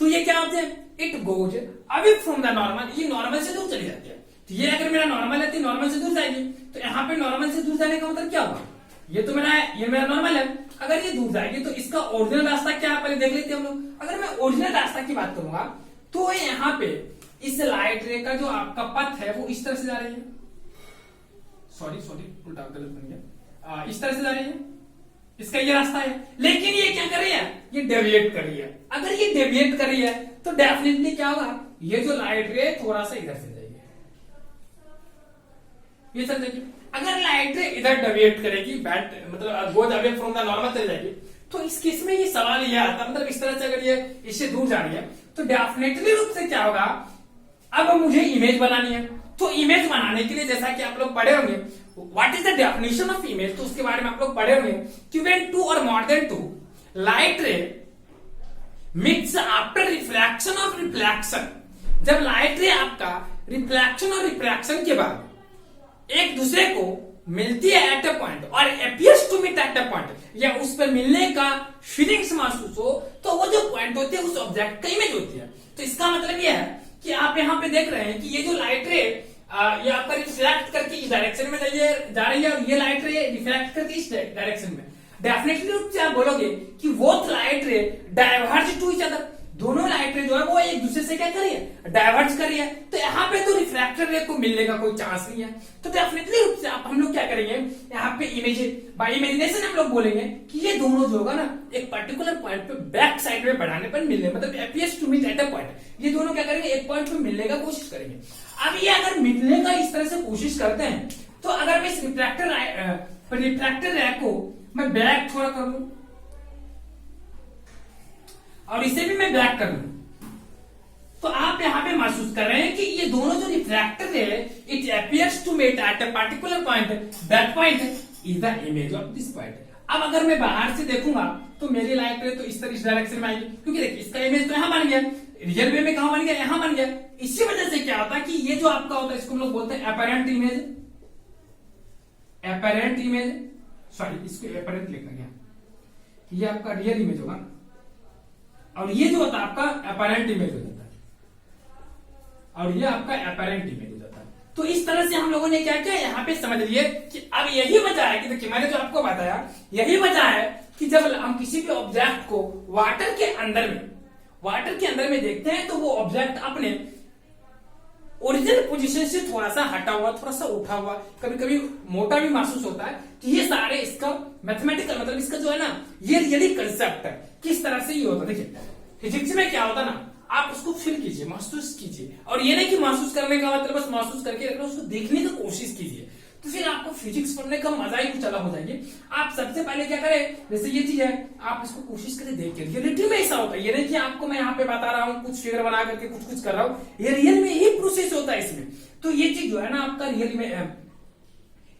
तो ये क्या होते हैं, it goes away from the normal. ये नॉर्मल से दूर चली जाती है। तो ये अगर मेरा नॉर्मल है तो नॉर्मल से दूर जाएगी। तो यहाँ पे नॉर्मल से दूर जाने का मतलब क्या हुआ, ये तो मेरा है, ये मेरा नॉर्मल है। अगर ये दूर जाएगी तो इसका ओरिजिनल रास्ता क्या है, पहले देख लेते हैं हम लोग। अगर मैं ओरिजिनल रास्ता की बात करूंगा तो यहाँ पे इस लाइट रे का जो आपका पथ है वो इस तरह से जा रही है। सॉरी उल्टा गलत बन गया। इस तरह से जा रही है, इसका ये रास्ता है। लेकिन ये क्या कर रही है, ये डेविएट कर रही है। अगर ये डेविएट कर रही है तो डेफिनेटली क्या होगा, ये जो लाइट रे थोड़ा सा इधर से जाएगी। ये सर देखिए, अगर लाइट रे इधर डेविएट करेगी, बैट मतलब goes away from the normal चली जाएगी, तो इस केस में ये सवाल ये आता, मतलब इस तरह से अगर ये इससे दूर जा रही है तो डेफिनेटली रूप से क्या होगा, अब मुझे इमेज बनानी है। तो इमेज बनाने के लिए जैसा कि आप लोग पढ़े होंगे, what is the definition of image, तो उसके बारे में आप लोग पढ़े होंगे कि व्हेन टू और more than two light ray mix after reflection of reflection, जब लाइट रे आपका रिफ्लेक्शन और रिफ्रैक्शन के बाद एक दूसरे को मिलती है एट अ पॉइंट और appears to meet at a point, या उस पर मिलने का फीलिंग्स महसूस हो, तो वो जो पॉइंट होते हैं उस ऑब्जेक्ट का इमेज होती है। तो इसका मतलब यह है कि आप यहाँ पे देख रहे हैं कि ये जो लाइट रे ये आपका रिफ्लेक्ट करके इस डायरेक्शन में जा रही है और ये लाइट रे रिफ्लेक्ट करके इस डायरेक्शन में। डेफिनेटली रूप से आप बोलोगे कि वो light ray diverge to each other, दोनों लाइट रे जो है वो एक दूसरे से क्या कर रही है, डाइवर्ज कर रही है। तो यहाँ पे तो रिफ्रैक्टर रे को मिलने का कोई चांस नहीं है। तो डेफिनेटली रूप से आप हम लोग क्या करेंगे, यहाँ पे इमेज बाय इमेजिनेशन हम लोग बोलेंगे कि ये दोनों जो होगा ना एक पर्टिकुलर पॉइंट पे बैक साइड में बढ़ाने पर मिलने, मतलब appears to meet at a point, ये दोनों क्या करेंगे, एक पॉइंट पे मिलने का कोशिश करेंगे। अब ये अगर मिलने का इस तरह से कोशिश करते हैं तो अगर मैं इस रिफ्रैक्टर रे को मैं बैक थोड़ा कर लूं और इसे भी मैं ब्लैक कर लूं, तो आप यहां पे महसूस कर रहे हैं कि ये दोनों जो रिफ्रैक्टर है, it appears to meet at a particular point, that point is the image of this point. अब अगर मैं बाहर से देखूंगा तो मेरी लाइट रे तो इस तरह इस डायरेक्शन में आएगी, क्योंकि देखिए इसका इमेज तो यहां बन गया, रियल वे में कहां बन गया, यहां बन गया। इसी वजह से क्या होता है कि ये जो आपका होता है इसको हम लोग बोलते हैं apparent image, apparent image, sorry इसको अपरेंट लिखा गया, ये आपका रियल इमेज होगा और ये जो होता है आपका अपरेंट इमेज हो जाता है और ये आपका अपरेंट इमेज हो जाता है। तो इस तरह से हम लोगों ने क्या किया, यहाँ पे समझ लिए कि अब यही वजह है कि देखिए मैंने जो आपको बताया, यही वजह है कि जब हम किसी भी ऑब्जेक्ट को वाटर के अंदर में देखते हैं तो वो ऑब्जेक्ट अपने ओरिजिनल पोजीशन से थोड़ा सा हटा हुआ, थोड़ा सा उठा हुआ, कभी कभी मोटा भी महसूस होता है। तो ये सारे इसका मैथमेटिकल मतलब इसका जो है ना, ये रियली कंसेप्ट है, किस तरह से ये होता है। देखिए फिजिक्स में क्या होता ना, आप उसको फील कीजिए, महसूस कीजिए, और ये नहीं कि महसूस करने का मतलब बस महसूस करके रखना, उसको देखने की कोशिश कीजिए, तो फिर आपको फिजिक्स पढ़ने का मजा ही कुछ अलग हो जाएगी। आप सबसे पहले क्या करें, जैसे ये चीज है आप इसको कोशिश करें देख के, रियलिटी में ऐसा होता है, ये नहीं कि आपको मैं यहाँ पे बता रहा हूँ कुछ फिगर बना करके कुछ कर रहा हूँ, ये रियल में ही प्रोसेस होता है इसमें। तो ये चीज जो है ना आपका रियल में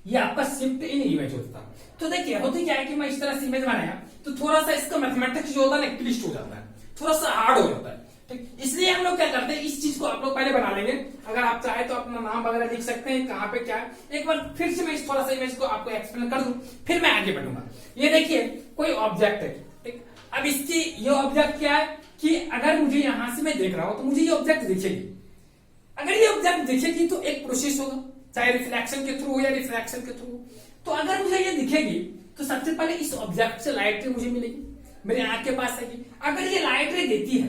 ये आपका शिफ्ट इन इमेज होता है। तो देखिए होती क्या है कि मैं इस तरह से इमेज बनाया तो थोड़ा सा इसका मैथमेटिक्स जो होता है ना क्लिष्ट हो जाता है, थोड़ा सा हार्ड हो जाता है, ठीक। इसलिए हम लोग क्या करते हैं, इस चीज को आप लोग पहले बना लेंगे। अगर आप चाहे तो अपना नाम वगैरह लिख सकते हैं, कहाँ पे क्या है। एक बार फिर से मैं इस थोड़ा सा इमेज को आपको एक्सप्लेन कर दूं, फिर मैं आगे बढ़ूंगा। ये देखिए कोई ऑब्जेक्ट है, ठीक, अब इसकी ये ऑब्जेक्ट क्या है कि अगर मुझे यहां से मैं देख रहा हूं तो मुझे ये ऑब्जेक्ट दिखेगी। अगर ये ऑब्जेक्ट दिखेगी तो एक प्रोसेस होगा, चाहे रिफ्लेक्शन के थ्रू हो या रिफ्रैक्शन के थ्रू। तो अगर मुझे ये दिखेगी तो सबसे पहले इस ऑब्जेक्ट से लाइट रे मुझे मिलेगी, मेरे आंख के पास आएगी। अगर ये लाइट रे देती है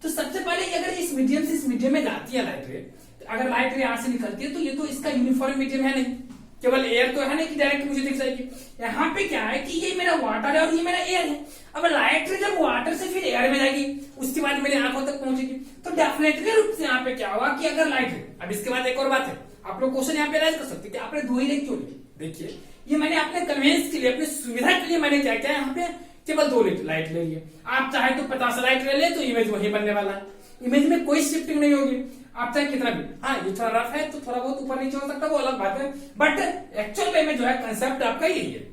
तो सबसे पहले अगर इस मीडियम से इस मीडियम में जाती है लाइट रे, तो अगर लाइट रे यहां से निकलती है तो ये तो इसका यूनिफॉर्म मीडियम है नहीं, केवल एयर तो है नहीं कि डायरेक्ट मुझे दिख जाएगी। यहाँ पे क्या है कि ये मेरा वाटर है और ये मेरा एयर है। अब लाइट रे जब वाटर से फिर एयर में जाएगी उसके बाद मेरी आंखों तक पहुंचेगी, तो डेफिनेटली रूप से यहाँ पे क्या होगा कि अगर लाइट है। अब इसके बाद एक और बात है, आप लोग क्वेश्चन यहाँ पे राइज कर सकते कि आपने दो ही रे क्यों लिखी। देखिए ये मैंने अपने कन्वेंस के लिए, अपनी सुविधा के लिए मैंने क्या किया, यहाँ पे केवल दो लाइट ले लिए। आप चाहे तो 50 लाइट ले ले तो इमेज वही बनने वाला है, इमेज में कोई शिफ्टिंग नहीं होगी। आप चाहे कितना भी, हाँ ये थोड़ा रफ है तो थोड़ा बहुत ऊपर नीचे हो सकता है, वो अलग बात है, बट एक्चुअल में जो है कंसेप्ट आपका यही है।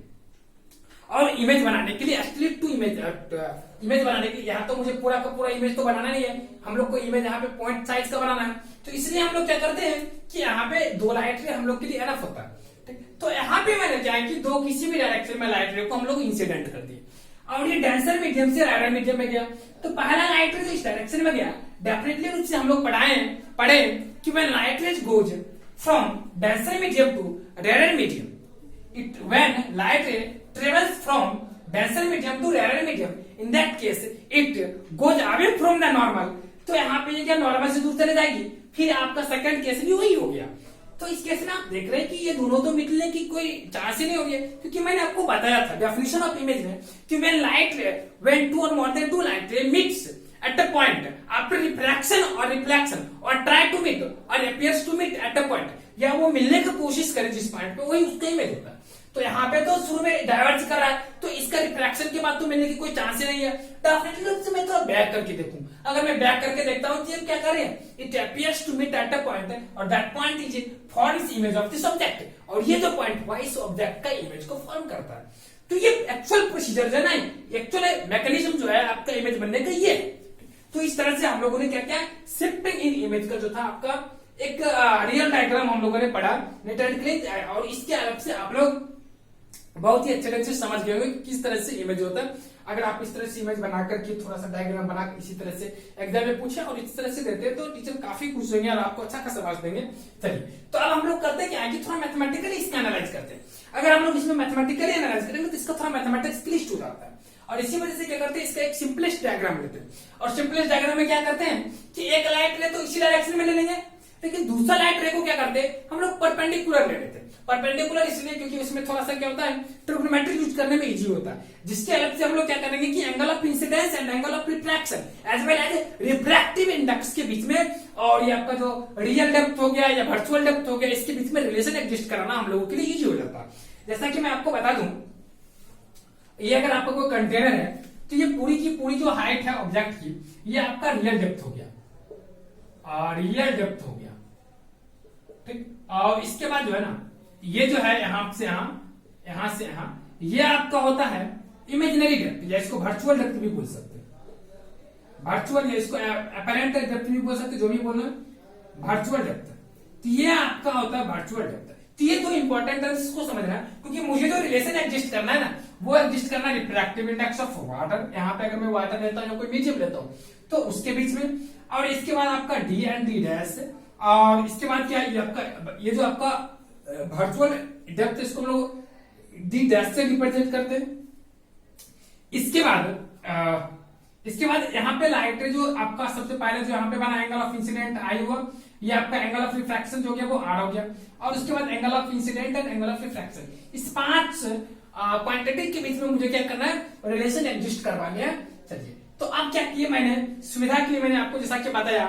और इमेज बनाने के लिए एक्चुअली टू इमेज बनाने के लिए यहाँ तो मुझे पूरा का पूरा इमेज तो बनाना नहीं है, हम लोग को इमेज यहाँ पे पॉइंट साइज का बनाना है। तो इसलिए हम लोग क्या करते हैं कि यहाँ पे दो लाइट रे हम लोग के लिए एनफ होता है। तो यहाँ पे मैंने क्या है कि दो किसी भी डायरेक्शन में लाइट रे को हम लोग इंसिडेंट कर दिए, और ये डेंसर मीडियम से राडर मीडियम में गया। तो पहला लाइट रे इस डायरेक्शन में गया, डेफिनेटली रूप से हम लोग पढ़े कि when light rays goes from denser medium to रेडर medium, it when light ray travels from denser medium to rarer medium, in that case it goes away from the normal। तो यहाँ पे ये क्या नॉर्मल से दूर चले जाएगी। फिर आपका सेकंड केस भी वही हो गया। तो इस केस में आप देख रहे हैं कि ये दोनों तो मिलने की कोई चांस ही नहीं होगी, क्योंकि मैंने आपको बताया था डेफिनेशन ऑफ इमेज में कि when two or more than two light ray meets at a point after refraction or try to meet or appears to meet at a point, या वो मिलने की कोशिश करे जिस पॉइंट पे, वही उसका इमेज होता है। तो यहाँ पे तो शुरू में डाइवर्ज कर रहा है, तो इसका रिफ्रैक्शन के बाद तो मिलने की कोई चांस ही नहीं है। डेफिनेटली रूप से मैं थोड़ा बैक करके देखूं, अगर मैं बैक करके देखता हूँ तो क्या कर रहे हैं, it appears to meet at a point और that point is forms image of this object, और ये जो पॉइंट हुआ इस ऑब्जेक्ट का इमेज को फॉर्म करता है। तो ये एक्चुअल प्रोसीजर जो है ना, एक्चुअल मैकेनिज्म जो है आपका इमेज बनने का ये है। तो इस तरह से हम लोगों ने क्या क्या शिफ्टिंग इन इमेज का जो था आपका एक रियल डायग्राम हम लोगों ने पढ़ा नेट एंड क्लिक, और इसके अलग से आप लोग बहुत ही अच्छे ढंग से समझ गए होंगे किस तरह से इमेज होता है। अगर आप इस तरह से इमेज बना करके थोड़ा सा डायग्राम बना इसी तरह से एग्जाम में पूछे और इस तरह से देते हैं तो टीचर काफी खुश होंगे और आपको अच्छा खासा मार्क्स देंगे। चलिए तो अब हम लोग करते क्या है कि थोड़ा मैथमेटिकली इसका एनालाइज करते हैं। अगर हम लोग इसमें मैथमेटिकली एनालाइज करेंगे तो इसका थोड़ा मैथमेटिक्स क्लिष्ट हो जाता है, और इसी वजह से क्या करते हैं, इसका एक सिंपलेस्ट डायग्राम लेते हैं। और सिंपलेस्ट डायग्राम में क्या करते हैं कि एक लाइट रे तो इसी डायरेक्शन में ले लेंगे, लेकिन दूसरा लाइट रे को क्या करते हैं हम लोग परपेंडिकुलर ले लेते हैं। परपेंडिकुलर इसलिए क्योंकि उसमें थोड़ा सा क्या होता है, ट्रिग्नोमेट्री यूज करने में इजी होता है। जिसके हेल्प से हम लोग क्या करेंगे कि angle of incidence and angle of refraction as well as refractive index के बीच में, और ये आपका जो रियल डेप्थ हो गया या वर्चुअल डेप्थ हो गया, इसके बीच में रिलेशन एग्जिस्ट कराना हम लोगों के लिए इजी हो जाता है। जैसा कि मैं आपको बता दूं, ये अगर आपका कोई कंटेनर है तो ये पूरी की पूरी जो हाइट है ऑब्जेक्ट की, ये आपका रियल डेप्थ हो गया, रियल डेप्थ हो गया, ठीक। और इसके बाद जो है ना, ये जो है यहां से यहां से यहां, ये आपका होता है इमेजिनरी डेप्थ, या इसको वर्चुअल डेप्थ भी बोल सकते हैं। वर्चुअल, या इसको अपरेंट डेप्थ भी बोल सकते हैं, जो भी बोलना वर्चुअल डेप्थ। तो ये आपका होता है वर्चुअल डेप्थ। तो ये दो इंपॉर्टेंट टर्म्स को समझना, क्योंकि मुझे जो रिलेशन एग्जिस्ट करना है ना, वो एग्जिस्ट करना रिफ्रैक्टिव इंडेक्स ऑफ वाटर, यहाँ पे अगर मैं वाटर लेता हूँ या कोई मीडियम लेता हूँ तो उसके बीच में, और इसके बाद आपका डी एंड डी डैश, और इसके बाद क्या ये आपका, ये जो आपका वर्चुअल डेप्थ, इसको हम लोग डी डैश से रिप्रेजेंट करते हैं। इसके बाद यहाँ पे लाइट जो आपका सबसे पहले जो यहाँ पे बना एंगल ऑफ इंसिडेंट आई हुआ, ये आपका एंगल ऑफ रिफ्रैक्शन जो गया वो आर हो गया, और उसके बाद angle of incident and angle of refraction, इस 5 क्वांटिटी के बीच में मुझे क्या करना है, रिलेशन एग्जिस्ट करवानी है। चलिए तो अब क्या किया मैंने, सुविधा के लिए मैंने आपको जैसा कि बताया,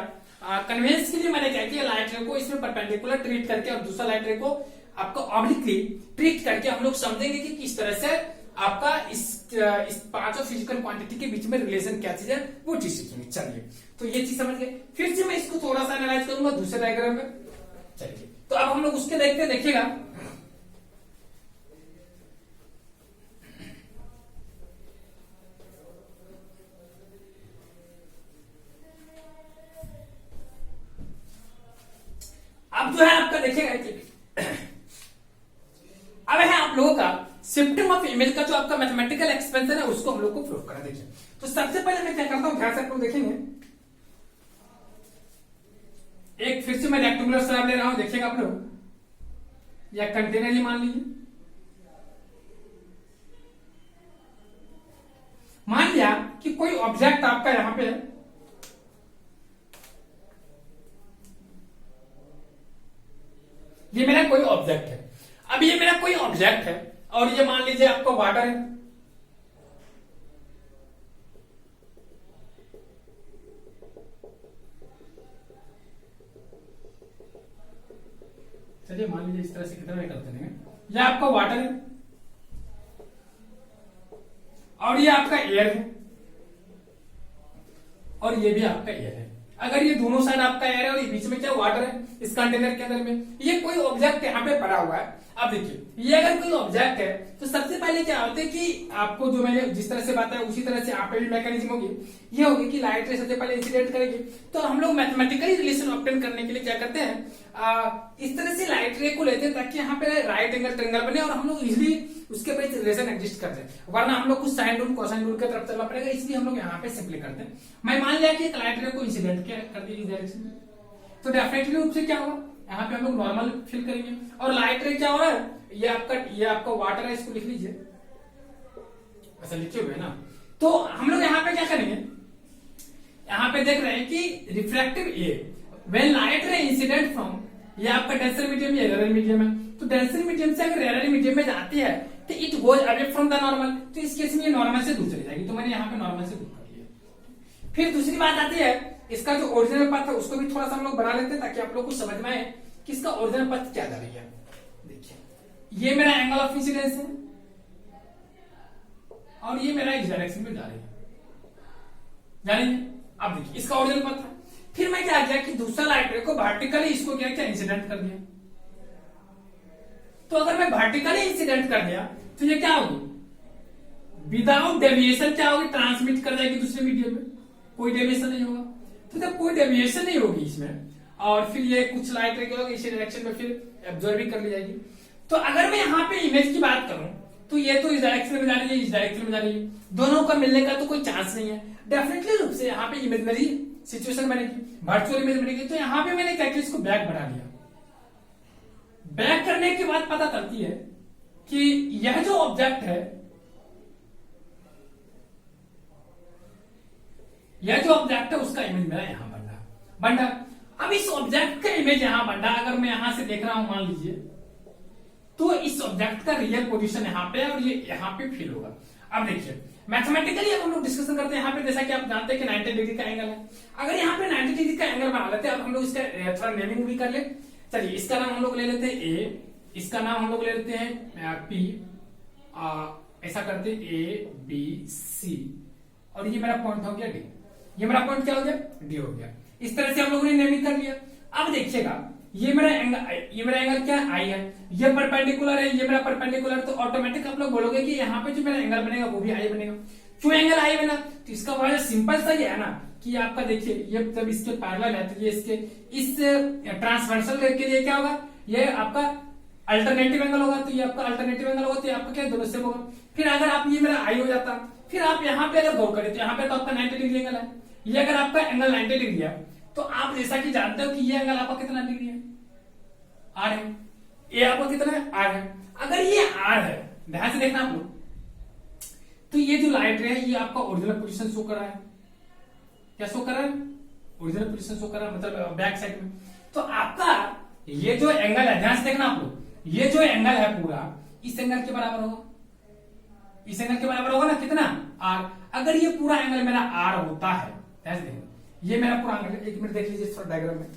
कन्वेंस के लिए मैंने क्या किया, लाइट रे को इसमें परपेंडिकुलर ट्रीट करके और दूसरा लाइट रे को आपको ऑब्लिकली ट्रीट करके हम लोग समझेंगे कि किस तरह से आपका इस 5 फिजिकल क्वांटिटी के बीच में रिलेशन क्या चीज है, वो चीज सीखेंगे। चलिए तो ये चीज समझ गए। फिर से मैं इसको थोड़ा सा एनालाइज करूंगा दूसरे डायग्राम में। चलिए तो अब हम लोग उसके देखिएगा। अब जो है आपका देखिएगा, अब है आप लोगों का शिफ्टिंग ऑफ इमेज का जो आपका मैथमेटिकल एक्सपेंशन है उसको हम लोग को प्रूव करना। देखिए तो सबसे पहले मैं क्या करता हूं, ध्यान से आप लोग देखेंगे, एक फिर से मैं रेक्टेंगुलर स्लैब ले रहा हूं, देखिएगा आप लोग, या कंटेनर ही मान लीजिए। मान लिया कि कोई ऑब्जेक्ट आपका यहां पे है, ये मेरा कोई ऑब्जेक्ट है। अब ये मेरा कोई ऑब्जेक्ट है और ये मान लीजिए आपका वाटर है। चलिए मान लीजिए इस तरह से कितना करते हैं, ये आपका वाटर है और ये आपका एयर है और ये भी आपका एयर है। अगर ये दोनों साइड आपका एयर है और ये बीच में क्या वाटर है इस कंटेनर के अंदर में, ये कोई ऑब्जेक्ट यहाँ पे पड़ा हुआ है। अब देखिए ये अगर कोई ऑब्जेक्ट है तो सबसे पहले क्या होता है कि आपको जो मैंने जिस तरह से बताया उसी तरह से यहाँ पे भी मैकेनिज्म होगी, ये होगी कि लाइट रे सबसे पहले इंसिडेंट करेगी। तो हम लोग मैथमेटिकली रिलेशन ऑब्टेन करने के लिए क्या करते हैं, इस तरह से लाइट रे को लेते हैं ताकि यहाँ पे राइट एंगल ट्रायंगल बने और हम लोग इजिली उसके बीच रिलेशन एग्जिस्ट करते हैं, वरना हम लोग कुछ साइन रूल कोसाइन रूल की तरफ चलना पड़ेगा, इसलिए हम लोग यहाँ पे सिंपली करते हैं। मैं मान लिया कि एक लाइट रे को इंसिडेंट कर दी इस डायरेक्शन में, तो डेफिनेटली रूप से क्या होगा, यहाँ पे हम लोग नॉर्मल फील करेंगे। और लाइट रे क्या हो रहा है, ये आपका वाटर है, इसको लिख लीजिए, ऐसा लिखे हुए है ना। तो हम लोग यहाँ पे क्या करेंगे, यहाँ पे देख रहे हैं कि refractive A when light ray incident from, ये आपका डेंसर मीडियम या रेयर मीडियम है, तो डेंसर मीडियम से अगर रेयर मीडियम में जाती है तो it goes away from the normal, तो इस केस में ये नॉर्मल से दूर चली जाएगी, तो मैंने यहाँ पे नॉर्मल से दूर कर लिया। फिर दूसरी बात आती है, इसका जो ओरिजिनल पथ है उसको भी थोड़ा सा हम लोग बना लेते हैं ताकि आप लोग को समझ में आए कि इसका ओरिजिनल पथ क्या जा रही है। देखिए ये मेरा एंगल ऑफ इंसिडेंस है और ये मेरा इस डायरेक्शन में जा रही है, जानिए। अब देखिए इसका ओरिजिनल पथ है, फिर मैं क्या किया कि दूसरा लाइट रे को वर्टिकली इसको क्या किया, इंसिडेंट कर दिया। तो अगर मैं वर्टिकली इंसिडेंट कर दिया तो ये क्या होगी, विदाउट डेविएशन क्या होगी, ट्रांसमिट कर जाएगी दूसरे मीडियम में, कोई डेविएशन नहीं होगा। तो जब कोई डेविएशन नहीं होगी इसमें और फिर ये कुछ लाइट रे क्या इसी डायरेक्शन में फिर एब्जॉर्ब भी कर ली जाएगी। तो अगर मैं यहाँ पे इमेज की बात करूं तो ये तो इस डायरेक्शन में जा रही है, इस डायरेक्शन में जा रही है, दोनों का मिलने का तो कोई चांस नहीं है। डेफिनेटली रूप से यहाँ पे इमेजनरी सिचुएशन बनेगी, वर्चुअल इमेज बनेगी। तो यहाँ पे मैंने क्या किया, इसको बैक बढ़ा लिया। बैक करने के बाद पता चलती है कि यह जो ऑब्जेक्ट है, यह जो ऑब्जेक्ट है उसका इमेज मेरा यहां बन रहा। अब इस ऑब्जेक्ट का इमेज यहां बन रहा, अगर मैं यहां से देख रहा हूं मान लीजिए, तो इस ऑब्जेक्ट का रियल पोजीशन यहाँ पे है और ये यहाँ पे फील होगा। अब देखिए मैथमेटिकली अब हम लोग डिस्कशन करते हैं यहाँ पे, जैसा कि आप जानते हैं कि 90 डिग्री का एंगल है। अगर यहाँ पे 90 डिग्री का एंगल बना लेते हैं, अब हम लोग इसका थोड़ा नेमिंग भी कर ले। चलिए इसका नाम हम लोग ले लेते हैं ए, इसका नाम हम लोग ले लेते हैं पी, ऐसा करते हैं ए बी सी, और ये मेरा पॉइंट हो गया डी। ये मेरा पॉइंट क्या हो गया, डी हो गया। इस तरह से हम लोगों ने नेमिंग कर लिया। अब देखिएगा ये मेरा एंगल क्या आई है, ये परपेंडिकुलर है, ये मेरा परपेंडिकुलर, तो ऑटोमेटिक आप लोग बोलोगे कि यहाँ पे जो मेरा एंगल बनेगा वो भी आई बनेगा। क्यों एंगल आई बना, तो इसका वजह सिंपल सा ये है ना कि आपका देखिए ये जब इसके पैरेलल है तो ये इसके इस ट्रांसवर्सल के लिए क्या होगा, ये आपका अल्टरनेटिव एंगल होगा, तो ये आपका अल्टरनेटिव एंगल होगा, तो ये आपका क्या दोनों से होगा। फिर अगर आप ये मेरा आई हो जाता, फिर आप यहाँ पे अगर गौर करें तो यहाँ पे तो आपका 90 डिग्री एंगल है, ये अगर आपका एंगल 90 डिग्री है तो आप जैसा कि जानते हो कि ये एंगल आपका कितना डिग्री है, आर है, ये आपका कितना है, आर है। अगर ये आर है, ध्यान से देखना आप लोग, तो ये जो लाइट रे है ये आपका ओरिजिनल पोजीशन शो कर रहा है। क्या शो कर रहा है, ओरिजिनल पोजीशन शो कर रहा है, मतलब बैक साइड में। तो आपका ये जो एंगल है, ध्यान से देखना आप लोग, ये जो एंगल है पूरा इस एंगल के बराबर होगा, इस एंगल के बराबर होगा ना, कितना, आर। अगर ये पूरा एंगल मेरा आर होता है, ध्यान से देखना, ये मेरा पूरा एंगल, एक मिनट देख लीजिए थोड़ा डायग्राम में,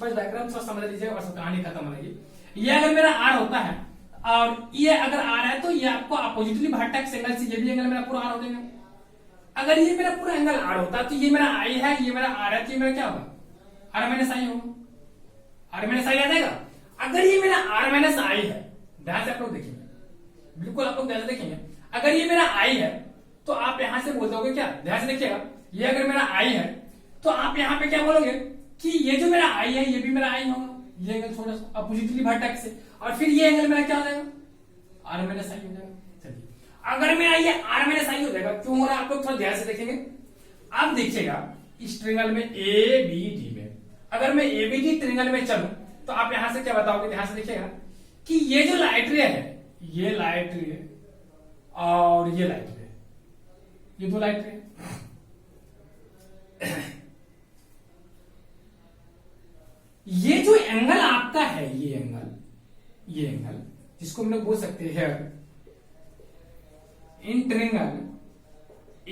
बस डायग्राम थोड़ा समझ लीजिए और कहानी खत्म हो जाएगी। ये अगर मेरा आर होता है और ये अगर आर है तो ये आपको अपोजिटली वर्टेक्स एंगल से ये भी एंगल मेरा पूरा आर हो जाएगा। अगर ये मेरा पूरा एंगल आर होता तो ये मेरा आई है, ये मेरा आर है, तो ये मेरा क्या होगा, आर माइनस आई होगा, आर माइनस आई आ जाएगा। अगर ये मेरा आर माइनस आई है, ध्यान से आप लोग देखेंगे, बिल्कुल आप लोग ध्यान से देखेंगे, अगर ये मेरा आई है तो आप यहां से बोल दोगे क्या, ध्यान से देखिएगा, ये अगर मेरा आई है तो आप यहां पे क्या बोलोगे कि ये जो मेरा आई है ये भी मेरा आई होगा, ये एंगल थोड़ा सा अपोजिटली वर्टेक्स से, और फिर ये एंगल मेरा क्या हो जाएगा, आर माइनस आई हो जाएगा। चलिए अगर मेरा ये आर माइनस आई हो जाएगा, क्यों हो रहा है आप लोग थोड़ा ध्यान से देखेंगे। आप देखिएगा इस ट्रायंगल में ए बी डी में, अगर मैं ए बी डी ट्रायंगल में चलूं तो आप यहां से क्या बताओगे, ध्यान से देखिएगा कि ये जो लाइट रे है, ये लाइट रे और ये लाइट रे, ये दो लाइट रे, ये जो एंगल आपका है, ये एंगल जिसको हम लोग बोल सकते हैं इन ट्रायंगल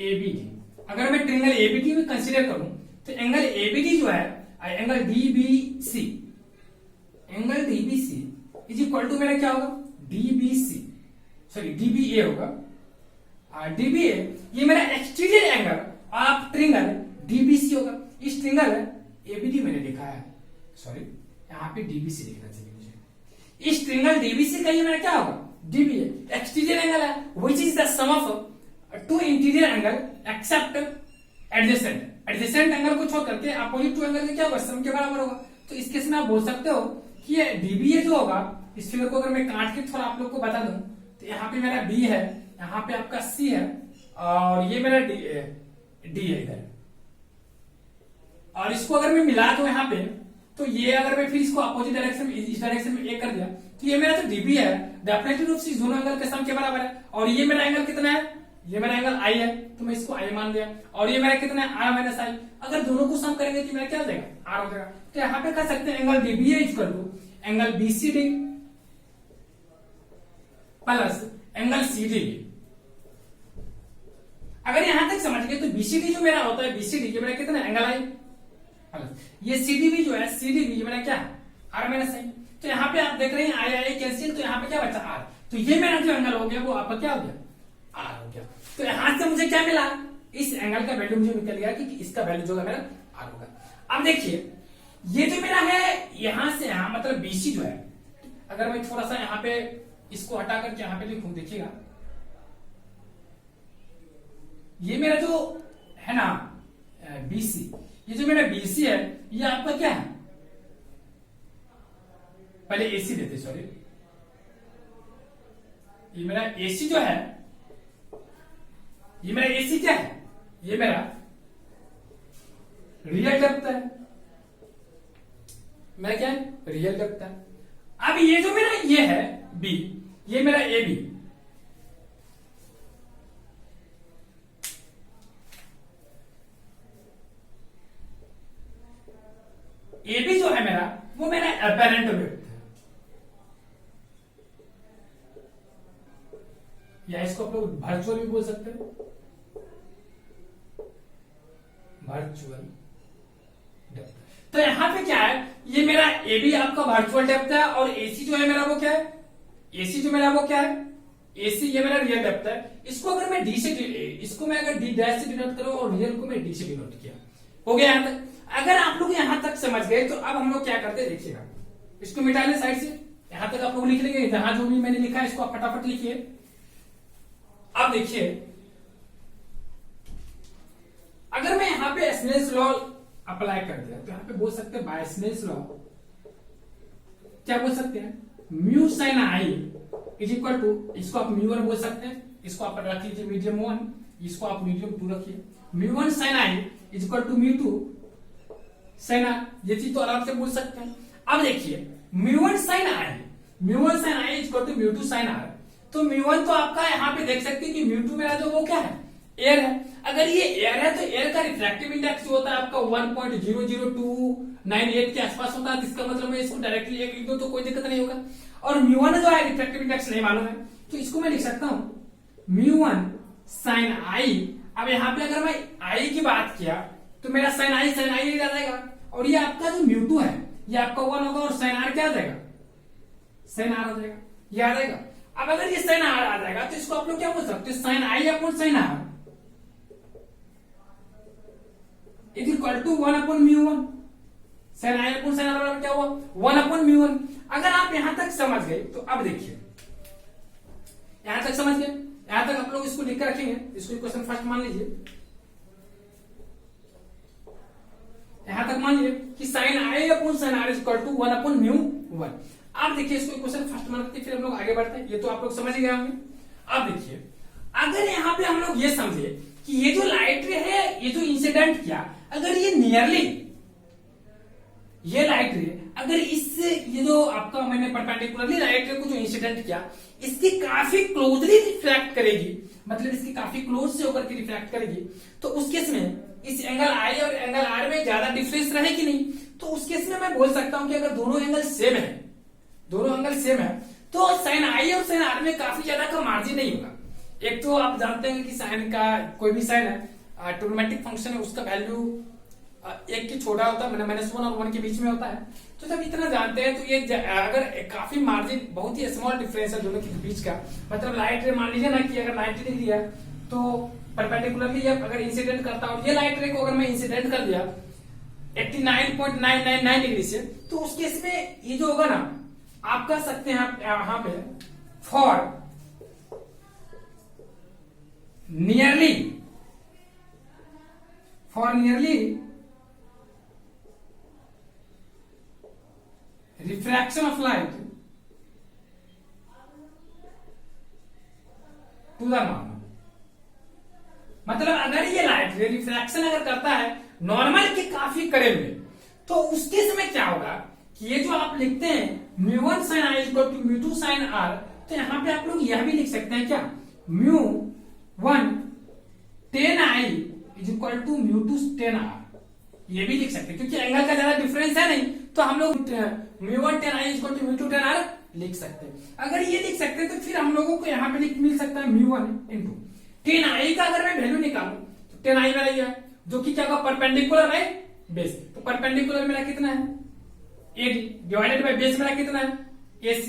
एबीडी, अगर मैं ट्रायंगल एबीडी में कंसीडर करूं तो एंगल एबीडी जो है, angle DBC, angle DBC is equal to मेरा क्या होगा, डीबीसी, सॉरी डीबीए होगा, डीबीए ये मेरा exterior angle of triangle DBC होगा। इस ट्रायंगल एबीडी मैंने लिखा है, सॉरी यहाँ पे डीबीसी लिखना चाहिए मुझे। इस ट्रायंगल डीबीसी का ये मेरा क्या होगा, डीबीए एक्सटीरियर एंगल है, which is the sum of two interior angle except adjacent. Adjacent angle को छोड़ करके अपोजिट टू एंगल क्या होगा, सम के बराबर होगा। तो इस केस में आप बोल सकते हो कि ये डीबीए जो होगा, इस फिगर को अगर मैं काट के थोड़ा आप लोग को बता दूं तो यहाँ पे मेरा बी है, यहाँ पे आपका सी है और ये मेरा डी है इधर, और इसको अगर मैं मिला दूं यहाँ पे, तो ये अगर मैं फिर इसको अपोजिट डायरेक्शन इस डायरेक्शन में ए कर दिया तो ये मेरा जो डीबी है डेफिनेटली रूप से इस दोनों एंगल के सम के बराबर है। और ये मेरा एंगल कितना है, ये मेरा एंगल आई है तो मैं इसको आई मान दिया, और ये मेरा कितना है आर माइनस आई। अगर दोनों को सम करेंगे तो मेरा क्या हो जाएगा, आर हो जाएगा। तो यहाँ पे कर सकते हैं angle DBA equal to angle BCD plus angle CDB. अगर यहां तक समझ गए तो बीसीडी जो मेरा होता है, बीसीडी ये मेरा कितना एंगल आई, ये सीडीबी जो है, सीडीबी ये मेरा क्या है, आर माइनस आई। तो यहाँ पे आप देख रहे हैं आई आई कैंसिल, तो यहाँ पे क्या बचा, आर। तो ये मेरा जो एंगल हो गया वो आपका क्या हो गया, आर हो गया। तो यहां से मुझे क्या मिला, इस एंगल का वैल्यू मुझे निकल गया कि इसका वैल्यू जो है मेरा आर होगा। अब देखिए ये जो मेरा है यहां से यहां मतलब बीसी जो है, अगर मैं थोड़ा सा यहाँ पे इसको हटा करके यहाँ पे लिखूं, देखिएगा ये मेरा जो है ना बीसी, ये जो मेरा बीसी है ये आपका क्या है, पहले एसी देते, सॉरी ये मेरा एसी जो है, ये मेरा एसी क्या है, ये मेरा रियल डेप्थ है, मेरा क्या है, रियल डेप्थ है। अब ये जो मेरा ये है बी, ये मेरा ए बी, ए बी जो है मेरा वो मेरा अपेरेंट वेक्टर है, या इसको आप लोग वर्चुअल भी बोल सकते हैं, वर्चुअल डेप्थ। तो यहां पे क्या है, ये मेरा ए बी आपका वर्चुअल डेप्थ है, और एसी जो है मेरा वो क्या है, एसी जो मेरा वो क्या है, एसी ये मेरा रियल डेप्थ है। इसको अगर मैं डी से इसको मैं अगर डी डैश से डिनोट करूं और रियल को मैं डी से डिनोट किया, हो गया यहां तक। अगर आप लोग यहां तक समझ गए तो अब हम लोग क्या करते हैं, देखिएगा इसको मिटा लें साइड से, यहां तक आप लोग लिख लेंगे, जहां जो भी मैंने लिखा है इसको आप फटाफट लिखिए। अब देखिए अगर मैं यहां पे स्नेल्स लॉ अप्लाई कर दिया तो यहां पे बोल सकते हैं बाय स्नेल्स लॉ क्या बोल सकते हैं, mu sine i is equal to, इसको आप म्यू वन बोल सकते हैं, इसको आप रख लीजिए मीडियम वन, इसको आप मीडियम टू रखिए, mu one sine i is equal to mu two sine r, ये चीज तो आराम से बोल सकते हैं। अब देखिए mu one sine i is equal to mu two sine r, तो म्यू वन तो आपका यहाँ पे देख सकते हैं कि म्यू टू मेरा जो वो क्या है, एयर है। अगर ये एयर है तो एयर का रिफ्रैक्टिव इंडेक्स जो होता है आपका 1.00298 के आसपास होता है, इसका मतलब मैं इसको डायरेक्टली एक लिख दूं तो कोई दिक्कत नहीं होगा। और म्यू वन जो है रिफ्रैक्टिव इंडेक्स नहीं मालूम है, तो इसको मैं लिख सकता हूं म्यू वन साइन आई। अब यहाँ पे अगर मैं आई की बात किया तो मेरा साइन आई आ जाएगा, और ये आपका जो म्यू टू है ये आपका 1 होगा, और साइन आर क्या आ जाएगा, साइन आर आ जाएगा, ये आ जाएगा। अब अगर ये साइन आर आ जाएगा तो इसको आप लोग क्या बोल सकते हैं, sine i upon sine r is equal to 1 upon mu one. Sine i upon sine r क्या हुआ, 1 अपॉन म्यू वन। अगर आप यहां तक समझ गए तो अब देखिए यहां तक समझ गए, यहां तक आप लोग इसको लिख कर रखेंगे, इसको इक्वेशन फर्स्ट मान लीजिए, यहां तक मानिए कि sine i upon sine r is equal to 1 upon mu one. आप देखिए इसको क्वेश्चन फर्स्ट मानते फिर हम लोग आगे बढ़ते हैं, ये तो आप लोग समझ गए होंगे। अब देखिए अगर यहाँ पे हम लोग ये समझे कि ये जो लाइट रे है, ये जो इंसिडेंट किया, अगर ये नियरली ये लाइट रे अगर इससे ये जो आपका मैंने परपेंडिकुलरली लाइट रे को जो इंसिडेंट किया इसकी काफी क्लोजली रिफ्लेक्ट करेगी, मतलब इसकी काफी क्लोज से होकर के रिफ्लेक्ट करेगी, तो उस केस में इस एंगल आई और एंगल आर में ज्यादा डिफरेंस रहेगी नहीं। तो उस केस में मैं बोल सकता हूं कि अगर दोनों एंगल सेम है, दोनों एंगल सेम है, तो साइन आई और साइन आर में काफी ज्यादा का मार्जिन नहीं होगा। एक तो आप जानते हैं कि साइन का कोई भी साइन है ट्रिग्नोमेट्रिक फंक्शन है, उसका वैल्यू एक की छोटा होता है, माइनस 1 और 1 के बीच में होता है। तो जब इतना जानते हैं तो ये अगर काफी मार्जिन बहुत ही स्मॉल डिफरेंस है दोनों के बीच का, मतलब लाइट रे मान लीजिए ना कि अगर 90 डिग्री है तो परपेंडिकुलरली अगर इंसिडेंट करता हूं, ये लाइट रे को अगर मैं इंसिडेंट कर दिया 89.999 डिग्री से, तो उस केस में ये जो होगा ना आप कह सकते हैं यहां पे for nearly refraction of light to the normal, मतलब अगर ये लाइट रिफ्रैक्शन अगर करता है नॉर्मल के काफी करीब में, तो उसके समय क्या होगा कि ये जो आप लिखते हैं μ1 sin i equal to μ2 sin r, तो यहां पे आप लोग यह भी लिख सकते हैं क्या, μ1 tan i is equal to μ2 tan r, ये भी लिख सकते हैं क्योंकि एंगल का ज्यादा डिफरेंस है नहीं, तो हम लोग μ1 tan i equal to μ2 tan r लिख सकते हैं। अगर ये लिख सकते हैं तो फिर हम लोगों को यहाँ पे मिल सकता है μ1 इंटू tan i का अगर मैं वैल्यू निकालू तो tan i मेरा ये जो कि क्या होगा परपेंडिकुलर है बेस, तो परपेंडिकुलर मेरा कितना है AD डिवाइडेड बाय बेस मेरा कितना है AC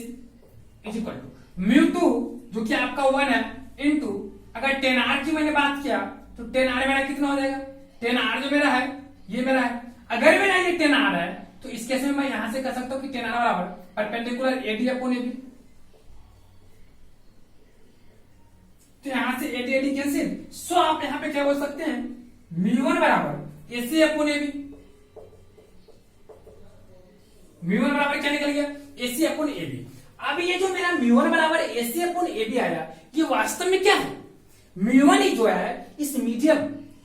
इज इक्वल टू μ2 जो कि आपका 1 है इंटू अगर tan r की मैंने बात किया तो tan r मेरा कितना हो जाएगा, tan r जो मेरा है ये मेरा है, अगर मेरा ये tan r है तो इस केस में मैं यहां से कह सकता हूं कि tan r बराबर परपेंडिकुलर AD अपॉन AB, तो यहां से AD AD कैंसिल, सो आप यहां पे क्या बोल सकते हैं μ1 बराबर AC अपॉन AB, μ1 बराबर क्या निकल गया AC अपॉन AB। अब ये जो मेरा μ1 बराबर AC अपॉन AB आया ये वास्तव में क्या है, μ1 जो है इस मीडियम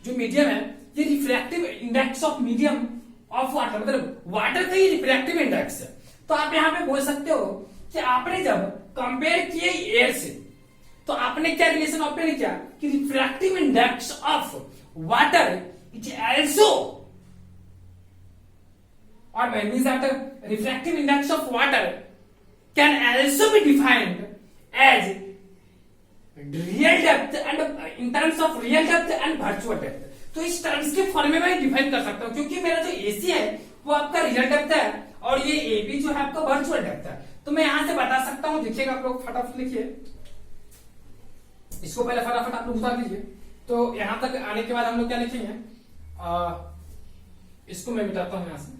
जो मीडियम है ये refractive index of medium of water, मतलब वाटर का ये रिफ्रैक्टिव इंडेक्स है। तो आप यहां पे बोल सकते हो कि आपने जब कंपेयर किए एयर से तो आपने क्या रिलेशन ऑब्टेन किया कि refractive index of water is also, और means that refractive index of water can also be defined as real depth and in terms of real depth and virtual depth. तो इस terms के form में मैं define कर सकता हूं क्योंकि मेरा जो AC है वो आपका रियल डेप्थ है और ये AB जो है आपका वर्चुअल डेप्थ है। तो मैं यहां से बता सकता हूं, देखिएगा आप लोग फटाफट लिखिए, इसको पहले फटाफट आप लोग उतार लीजिए। तो यहां तक आने के बाद हम लोग क्या लिखेंगे, इसको मैं मिटाता हूं, यहां से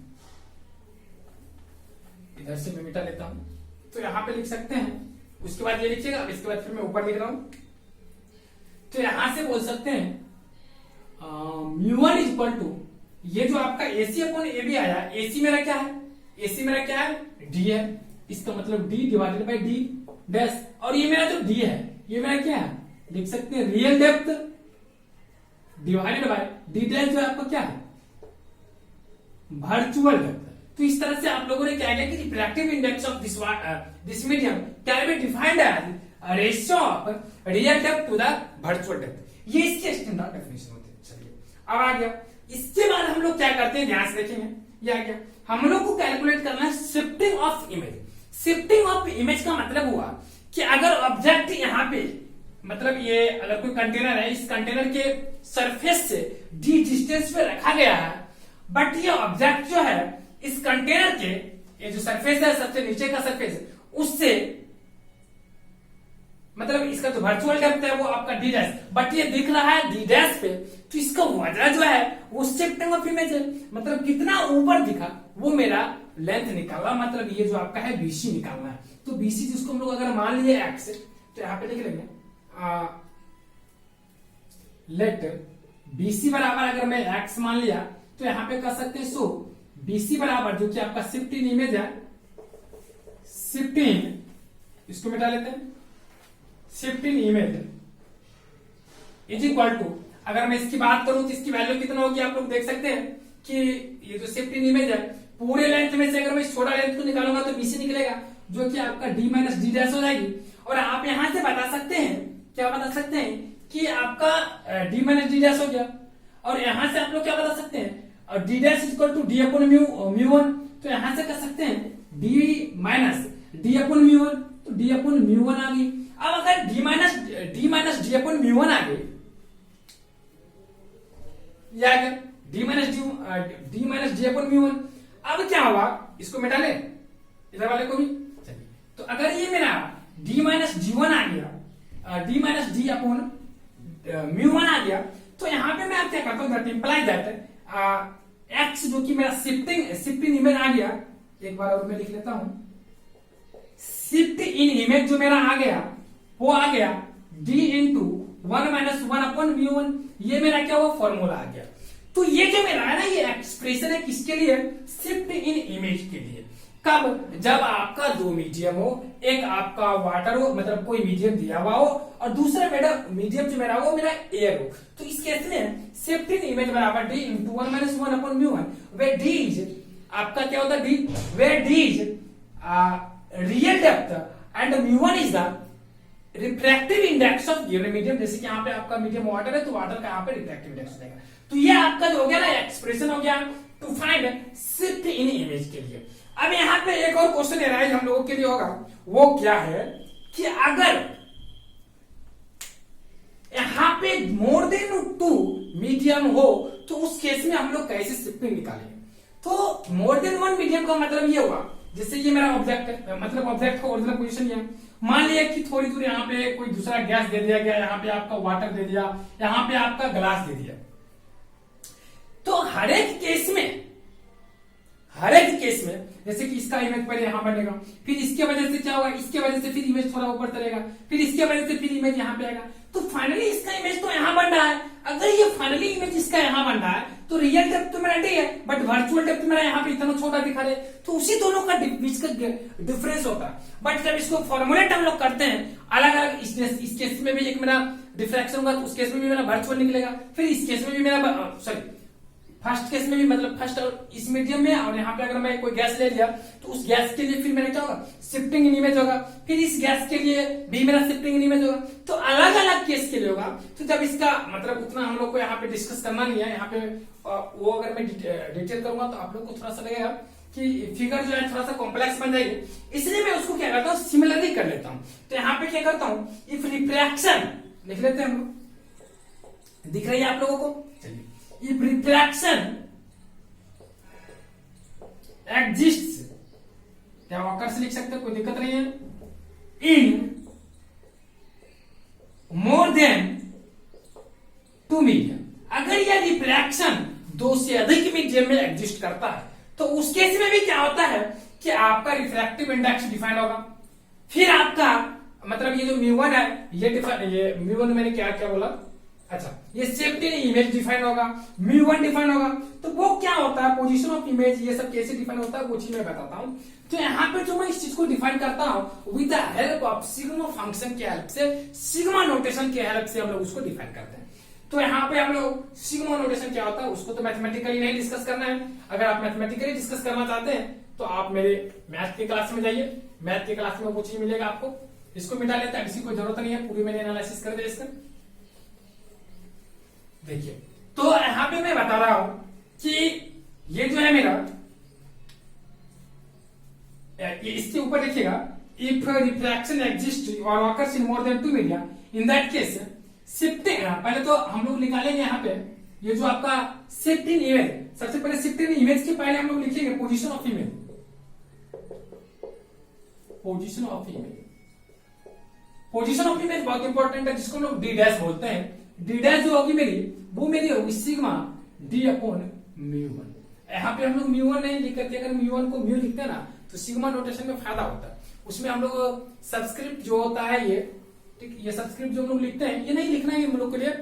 इधर से मैं मिटा लेता हूं, तो यहां पे लिख सकते हैं, उसके बाद ये लिखिएगा, इसके बाद फिर मैं ऊपर लिख रहा हूं। तो यहां से बोल सकते हैं μ1 इज इक्वल टू ये जो आपका AC अपॉन AB आया, AC मेरा क्या है, AC मेरा क्या है D है, इसका मतलब D divided by D dash, और ये मेरा जो D है ये मेरा क्या है लिख सकते हैं real depth divided by D dash जो आपका क्या है वर्चुअल डेप्थ। तो इस तरह से आप लोगों ने क्या किया कि refractive index of this medium can be defined as ratio of real depth to the virtual depth, ये इसकी स्टैंडर्ड डेफिनेशन होती है। चलिए अब आ गया, इसके बाद हम लोग क्या करते हैं ध्यान से देखेंगे, ये आ गया हम लोग को कैलकुलेट करना है shifting of image. Shifting of image का मतलब हुआ कि अगर ऑब्जेक्ट यहाँ पे, मतलब ये अगर कोई कंटेनर है, इस कंटेनर के सरफेस से d डिस्टेंस पे रखा गया है, बट ये ऑब्जेक्ट जो है इस कंटेनर के ये जो सरफेस है सबसे नीचे का सरफेस उससे, मतलब इसका जो वर्चुअल डेप्थ है वो आपका d डैश, बट ये दिख रहा है d डैश पे, तो इसका वजह जो है वो शिफ्टिंग ऑफ इमेज है, मतलब कितना ऊपर दिखा वो मेरा लेंथ निकालना, मतलब ये जो आपका है BC निकालना है। तो BC जिसको हम लोग अगर मान लिए x, तो यहां पे लिख लेंगे लेट BC बराबर अगर मैं x मान लिया तो यहां पे कर सकते हैं सो BC बराबर जो कि आपका शिफ्ट इन इमेज है शिफ्टिंग, इसको मिटा लेते हैं, shifting image is equal to, अगर मैं इसकी बात करूं तो इसकी वैल्यू कितना होगी आप लोग देख सकते हैं कि ये जो शिफ्टिंग इमेज है पूरे लेंथ में से अगर मैं छोटा लेंथ को निकालूंगा तो बीसी निकलेगा, जो कि आपका d माइनस डी डैश हो जाएगी। और आप यहां से बता सकते हैं, क्या बता सकते हैं कि आपका d माइनस डी डैश हो गया, और यहां से आप लोग क्या बता सकते हैं d dash equal to D upon mu one, तो यहां से कर सकते हैं d minus D upon mu one, तो डी अपॉन म्यू वन आ गई। अब अगर d minus D upon mu one आ गई, या अगर d minus D upon mu one, अब क्या होगा, इसको मिटा ले इधर वाले को भी। चलिए, तो अगर ये मेरा d माइनस डी वन आ गया, d minus D upon mu one आ गया, तो यहां पे मैं आप क्या करता हूं, दैट इंप्लाई दैट x जो कि मेरा शिफ्टिंग इमेज आ गया, एक बार और मैं लिख लेता हूं, शिफ्ट इन इमेज जो मेरा आ गया वो आ गया d into one minus one upon mu one, ये मेरा क्या हुआ, फॉर्मूला आ गया। तो ये जो मेरा है ना, ये एक्सप्रेशन है किसके लिए, शिफ्ट इन इमेज के लिए। कब, जब आपका दो मीडियम हो, एक आपका वाटर हो, मतलब कोई मीडियम दिया हुआ हो, और दूसरा मेरा मीडियम जो मेरा हो मेरा एयर हो। तो इस केस में शिफ्ट इन इमेज बराबर D into one minus one upon mu one, way D is आपका क्या होता है, D, way D is real depth and mu one is the refractive index of given medium. जैसे कि यहाँ पे आपका मीडियम वाटर है तो वाटर का यहाँ पे रिफ्रैक्टिव इंडेक्स देगा। तो ये आपका जो हो गया ना एक्सप्रेशन हो गया to find shift in image के लिए। अब यहाँ पे एक और क्वेश्चन एराइज हम लोगों के लिए होगा, वो क्या है कि अगर यहाँ पे मोर देन टू मीडियम हो तो उस केस में हम लोग कैसे शिफ्टिंग निकालेंगे। तो मोर देन वन मीडियम का मतलब ये हुआ, जैसे ये मेरा ऑब्जेक्ट है, मतलब ऑब्जेक्ट का ओरिजिनल पोजीशन ये है, मान लिया कि थोड़ी दूर यहाँ पे कोई दूसरा गैस दे दिया गया, यहाँ पे आपका वाटर दे दिया, यहाँ पे आपका ग्लास दे दिया। तो हर एक केस में जैसे कि इसका इमेज पहले यहां बनेगा, फिर इसके वजह से क्या होगा, इसके वजह से फिर इमेज थोड़ा ऊपर चलेगा, फिर इसके वजह से फिर इमेज यहां पे आएगा। तो फाइनली इसका इमेज तो यहां बन रहा है। अगर ये फाइनली इमेज इसका यहां बन रहा है तो रियल डेप्थ तो मेरा डी है, बट वर्चुअल डेप्थ मेरा यहाँ पे इतना छोटा दिखा रहे, तो उसी दोनों का बीच का डिफरेंस होता है। बट जब इसको फॉर्मुलेट हम लोग करते हैं अलग अलग, इस केस में भी एक मेरा डिफ्रैक्शन होगा, तो उस केस में भी मेरा वर्चुअल निकलेगा, फिर इस केस में भी मेरा फर्स्ट केस में भी, मतलब फर्स्ट और इस मीडियम में, और यहाँ पे अगर मैं कोई गैस ले लिया तो उस गैस के लिए फिर मेरा क्या होगा, शिफ्टिंग इन इमेज होगा, फिर इस गैस के लिए भी मेरा शिफ्टिंग इन इमेज होगा। तो अलग अलग केस के लिए होगा। तो जब इसका मतलब उतना हम लोग को यहाँ पे डिस्कस करना नहीं है, यहाँ पे वो अगर मैं डिटेल करूंगा तो आप लोग को थोड़ा सा लगेगा कि फिगर जो है थोड़ा सा कॉम्प्लेक्स बन जाएगी, इसलिए मैं उसको क्या करता हूँ, सिमिलरली कर लेता हूँ। तो यहाँ पे क्या करता हूँ, इफ रिफ्रैक्शन लिख लेते हैं हम लोग, दिख रही है आप लोगों को। चलिए, if refraction exists, क्या वॉकर से लिख सकते हैं, कोई दिक्कत नहीं है, in more than two medium. अगर यह रिफ्रैक्शन दो से अधिक मीडियम में एग्जिस्ट करता है तो उस केस में भी क्या होता है कि आपका रिफ्रैक्टिव इंडेक्स डिफाइन होगा। फिर आपका मतलब ये जो म्यू1 है, ये म्यू1 मैंने क्या क्या बोला, अच्छा, ये शिफ्ट इन इमेज डिफाइन होगा, म्यू1 डिफाइन होगा। तो वो क्या होता है, पोजीशन ऑफ इमेज, ये सब कैसे डिफाइन होता है वो चीज मैं बताता हूं। तो यहाँ पे जो मैं इस चीज को डिफाइन करता हूं with the help of sigma function के हेल्प से, सिग्मा नोटेशन के हेल्प से हम लोग उसको डिफाइन करते हैं। तो यहाँ पे हम लोग सिग्मा नोटेशन क्या होता है उसको तो मैथमेटिकली नहीं डिस्कस करना है। अगर आप मैथमेटिकली डिस्कस करना चाहते हैं तो आप मेरे मैथ की क्लास में जाइए, मैथ की क्लास में वो चीज मिलेगा आपको। इसको मिटा लेते हैं, इसकी कोई जरूरत नहीं है, पूरी मैंने एनालिसिस कर दिया इसका। देखिए, तो यहां पे मैं बता रहा हूं कि ये जो है मेरा, ये इसके ऊपर देखिएगा, इफ रिफ्रैक्शन एग्जिस्ट और occurs in more than two medium, in that case shifting, पहले तो हम लोग निकालेंगे यहाँ पे ये जो आपका शिफ्ट इन इमेज। सबसे पहले शिफ्ट इन इमेज के पहले हम लोग लिखेंगे position of image, position of image. Position of image बहुत इंपॉर्टेंट है, जिसको हम लोग डी डैश बोलते हैं। डी डैश जो होगी मेरी, वो मेरी होगी सिग्मा डी अपॉन म्यू1। यहाँ पे हम लोग म्यू1 नहीं लिख करके, अगर म्यू1 को म्यू लिखते हैं ना तो सिग्मा नोटेशन में फायदा होता है। उसमें हम लोग सब्सक्रिप्ट जो होता है ये, ठीक, ये सब्सक्रिप्ट जो हम लोग लिखते हैं ये नहीं लिखना, ये हम लोग के लिए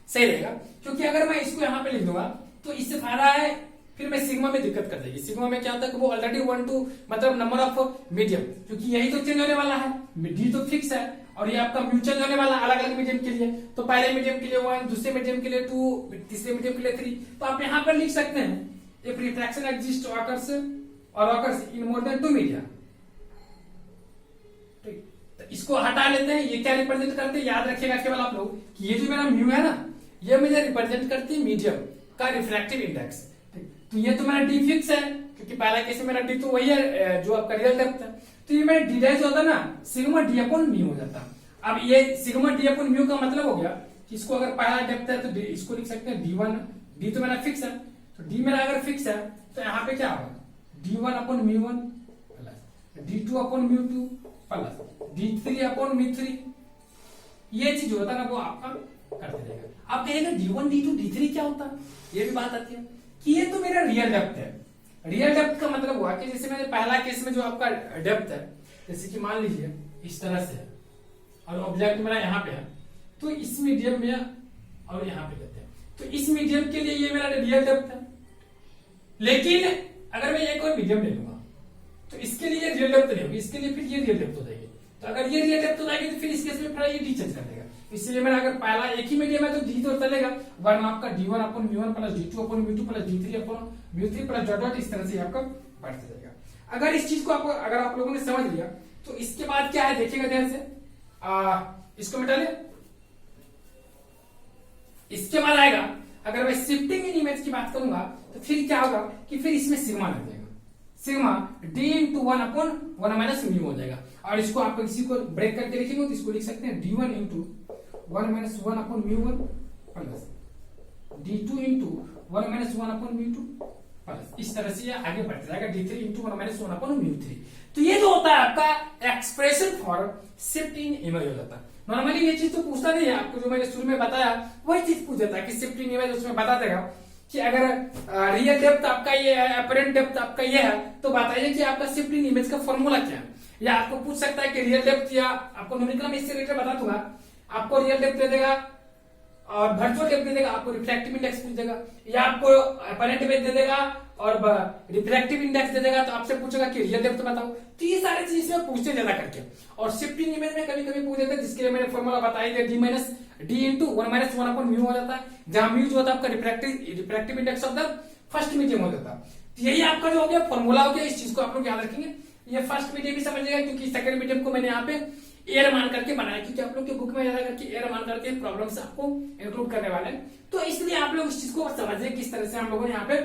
सही रहेगा। क्योंकि अगर मैं इसको यहाँ पे लिख दूंगा तो इससे फायदा है फिर मैं सिग्मा में दिक्कत कर देगी। सिग्मा में क्या होता है कि वो ऑलरेडी 1 2 मतलब नंबर ऑफ मीडियम, क्योंकि यही तो चेंज होने वाला है, डी तो फिक्स है और ये आपका म्यूचुअल होने वाला अलग अलग मीडियम के लिए। तो पहले मीडियम के लिए 1, दूसरे मीडियम के लिए 2, तीसरे मीडियम के लिए 3। तो आप यहाँ पर लिख सकते हैं if refraction exist occurs in more then 2 media. तो इसको हटा लेते हैं। ये क्या रिप्रेजेंट करते हैं, याद रखिएगा केवल आप लोग कि ये जो मेरा म्यू है ना, ये मुझे रिप्रेजेंट करती है मीडियम का रिफ्रैक्टिव इंडेक्स। तो ये तो मेरा डी फिक्स है, क्योंकि पहला केस में मेरा डी तो वही है जो आपका रियल डेप्थ है। तो ये मेरा डी डैश होता है ना, सिग्मा डी अपॉन म्यू हो जाता। अब ये सिग्मा डी अपॉन म्यू का मतलब हो गया कि इसको अगर पहला डेप्थ है तो इसको लिख सकते हैं d1। डी तो मेरा फिक्स है, तो डी मेरा अगर फिक्स है तो यहाँ पे क्या होगा, d1 upon mu one plus d2 upon mu two plus d3 upon म्यू3। ये चीज होता है ना वो आपका करते रहेगा। आप कहेंगे d1 d2 d3 क्या होता है, ये भी बात आती है कि ये तो मेरा रियल डेप्थ है। रियल डेप्थ का मतलब हुआ कि जैसे मैंने पहला केस में जो आपका डेप्थ है, जैसे कि मान लीजिए इस तरह से है और ऑब्जेक्ट मेरा यहाँ पे है, तो इस मीडियम में और यहाँ पे लेते हैं, तो इस मीडियम के लिए ये मेरा रियल डेप्थ है। लेकिन अगर मैं एक और मीडियम ले लूंगा तो इसके लिए रियल डेप्थ नहीं होगी, इसके लिए फिर ये रियल डेप्थ हो जाएगी। तो अगर ये रियल डेप्थ हो जाएगी तो फिर इस केस में फिर ये डी चेंज कर देगा। इसलिए मेरा अगर पहला एक ही मीडियम है तो डी तो चलेगा, वरना आपका d1 upon mu one plus d2 upon mu two plus d3 upon म्यू3 प्लस डॉट डॉट इस तरह से आपका बढ़ते जाएगा। अगर इस चीज को अगर आप लोगों ने समझ लिया तो इसके बाद क्या है देखिएगा ध्यान से, इसको मिटा ले। इसके बाद आएगा, अगर मैं शिफ्टिंग इन इमेज की बात करूंगा तो फिर क्या होगा कि फिर इसमें सिग्मा लग जाएगा, sigma d into 1 upon 1 minus mu हो जाएगा। और इसको आप इसी को ब्रेक करके लिखेंगे तो इसको लिख सकते हैं d1 into 1 minus 1 upon mu one plus d2 into 1 minus 1 upon mu two plus इस तरह से ये आगे बढ़ता जाएगा d3 इंटू 1 माइनस 1 अपॉन म्यू3। तो ये जो होता है आपका expression for shift in image हो जाता है। नॉर्मली ये चीज तो पूछता नहीं है आपको, जो मैंने शुरू में बताया वही चीज पूछ देता है कि शिफ्ट इन इमेज, उसमें बता देगा कि अगर रियल डेप्थ आपका ये है, अपरेंट डेप्थ आपका ये है, तो बताइए कि आपका शिफ्ट इन इमेज का फॉर्मूला क्या है। या आपको पूछ सकता है कि रियल डेप्थ, या आपको न्यूमेरिकल में इससे रिलेटेड बता दूंगा, आपको रियल डेप्थ दे देगा और वर्चुअल डेप्थ दे देगा, आपको रिफ्रैक्टिव इंडेक्स पूछ देगा, या आपको अपरेंट इमेज दे देगा और रिफ्रैक्टिव इंडेक्स दे देगा, तो आपसे पूछेगा कि रियल डेप्थ बताओ। तो ये सारी चीज इसमें पूछते ज्यादा करके। और शिफ्ट इन इमेज में कभी कभी पूछ देते हैं, जिसके लिए मैंने फॉर्मूला बताई दिया, D minus D into 1 minus 1 upon mu हो जाता है, जहां म्यू जो होता है आपका refractive index of the first medium हो जाता है। यही आपका जो हो गया फॉर्मूला हो गया। इस चीज को आप लोग याद रखेंगे। ये फर्स्ट मीडियम भी समझिएगा, क्योंकि सेकंड मीडियम को मैंने यहाँ पे एयर मान करके बनाया, क्योंकि आप लोग के बुक में ज्यादा करके एयर मान करके प्रॉब्लम्स आपको इंक्लूड करने वाले हैं। तो इसलिए आप लोग इस चीज को समझिए किस तरह से हम लोगों ने यहाँ पे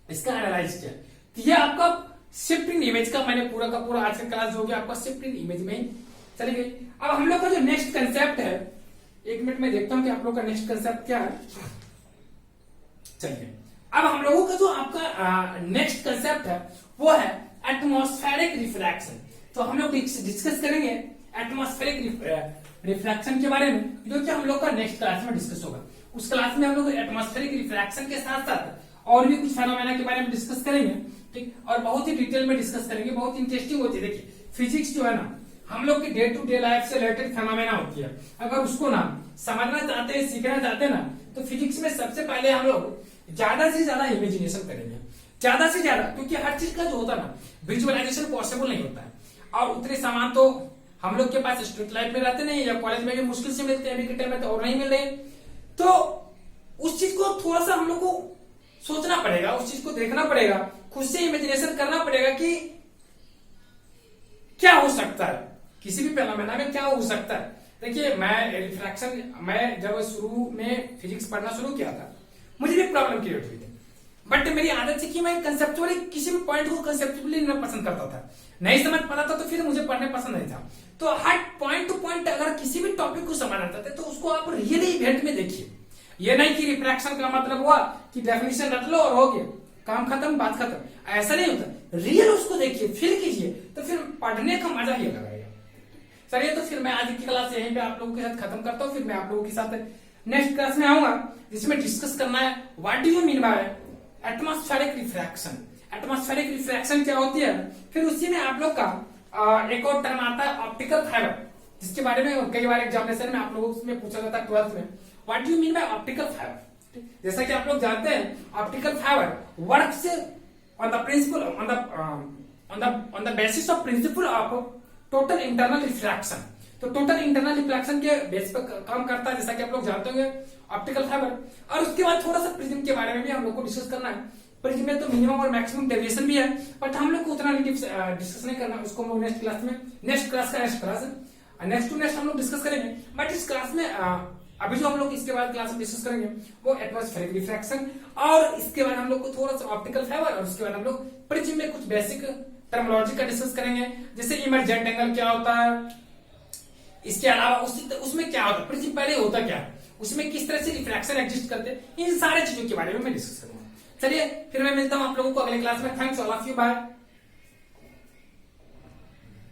इसका एनालाइज किया। तो ये आपका शिफ्ट इन इमेज का मैंने पूरा का पूरा आज का क्लास जो हो गया आपका शिफ्ट इन इमेज में ही चली गई। अब हम लोग का जो नेक्स्ट कंसेप्ट है, एक मिनट में देखता हूं कि आप लोग का नेक्स्ट कंसेप्ट क्या है। चलिए, अब हम लोगों का जो आपका नेक्स्ट कंसेप्ट है वो है एटमॉस्फेरिक रिफ्रैक्शन। तो हम लोग डिस्कस करेंगे एटमॉस्फेरिक रिफ्रैक्शन के बारे में, जो कि हम लोग का नेक्स्ट क्लास में डिस्कस होगा। उस क्लास में हम लोग एटमॉस्फेरिक रिफ्रैक्शन के साथ साथ और भी कुछ फेनोमेना के बारे में डिस्कस करेंगे, ठीक, और बहुत ही डिटेल में डिस्कस करेंगे। बहुत इंटरेस्टिंग होती है। देखिए, फिजिक्स जो है ना, हम लोग की डे टू डे लाइफ से रिलेटेड फेनोमेना होती है। अगर उसको ना समझना चाहते हैं, सीखना चाहते हैं ना, तो फिजिक्स में सबसे पहले हम लोग ज्यादा से ज्यादा इमेजिनेशन करेंगे, ज्यादा से ज्यादा, क्योंकि हर चीज का जो होता है ना विजुअलाइजेशन पॉसिबल नहीं होता है। और उतने सामान तो हम लोग के पास स्ट्रीट लाइफ में रहते नहीं, या कॉलेज में भी मुश्किल से मिलते हैं, अभी के टाइम में तो और नहीं मिल रहे। तो उस चीज को थोड़ा सा हम लोग को सोचना पड़ेगा, उस चीज को देखना पड़ेगा, खुद से इमेजिनेशन करना पड़ेगा कि क्या हो सकता है, किसी भी फेनोमेना में क्या हो सकता है। देखिए, मैं जब शुरू में फिजिक्स पढ़ना शुरू किया था, मुझे भी प्रॉब्लम क्रिएट हुई थी, बट मेरी आदत थी कि मैं कंसेप्चुअली किसी भी पॉइंट को कंसेप्चुअली लेना पसंद करता था। नहीं समझ पाता था तो फिर मुझे पढ़ने पसंद नहीं था। तो हर पॉइंट टू पॉइंट अगर किसी भी टॉपिक को समझना चाहते तो उसको आप रियली इवेंट में देखिए। ये नहीं कि रिफ्रैक्शन का मतलब हुआ कि डेफिनेशन रट लो और हो गया, काम खत्म, बात खत्म, ऐसा नहीं होता। रियल उसको देखिए, फील कीजिए, तो फिर पढ़ने का मजा ही अलग आएगा। चलिए, तो फिर मैं आज की क्लास यहीं पे आप लोगों के साथ खत्म करता हूँ। फिर मैं आप लोगों के साथ नेक्स्ट क्लास में आऊंगा, जिसमें डिस्कस करना है what do you mean bye atmospheric refraction. Atmospheric refraction क्या होती है, फिर उसी में आप लोग का एक और टर्म आता है ऑप्टिकल फाइबर, जिसके बारे में कई बार एग्जामिनेशन में आप लोगों में पूछा जाता है 12th में, what do you mean bye optical fibre. जैसा कि आप लोग जानते हैं optical fibre works on the principal on the basis of principle of total internal refraction. तो टोटल इंटरनल रिफ्रैक्शन के बेस पर काम करता है, जैसा कि आप लोग जानते होंगे ऑप्टिकल फाइबर। और उसके बाद थोड़ा सा प्रिज्म के बारे में भी हम लोग को डिस्कस करना है। प्रिज्म में तो मिनिमम और मैक्सिमम डेविएशन भी है, बट हम लोग को उतना डिस्कस नहीं करना, उसको हम लोग नेक्स्ट क्लास में, next class next to next हम लोग डिस्कस करेंगे। बट इस क्लास में अभी जो हम लोग इसके बाद क्लास में डिस्कस करेंगे वो एटमॉस्फेरिक रिफ्रैक्शन, और इसके बाद हम लोग को थोड़ा सा ऑप्टिकल फाइबर, और उसके बाद हम लोग प्रिज्म में कुछ बेसिक टर्मिनोलॉजी का डिस्कस करेंगे, जैसे इमर्जेंट एंगल क्या होता है, इसके अलावा उसमें क्या होता है, प्रिज्म पहले होता क्या, उसमें किस तरह से रिफ्रैक्शन एग्जिस्ट करते हैं, इन सारे चीजों के बारे में मैं डिस्कस करूंगा। चलिए फिर मैं मिलता हूं आप लोगों को अगले क्लास में। Thanks all of you, bye.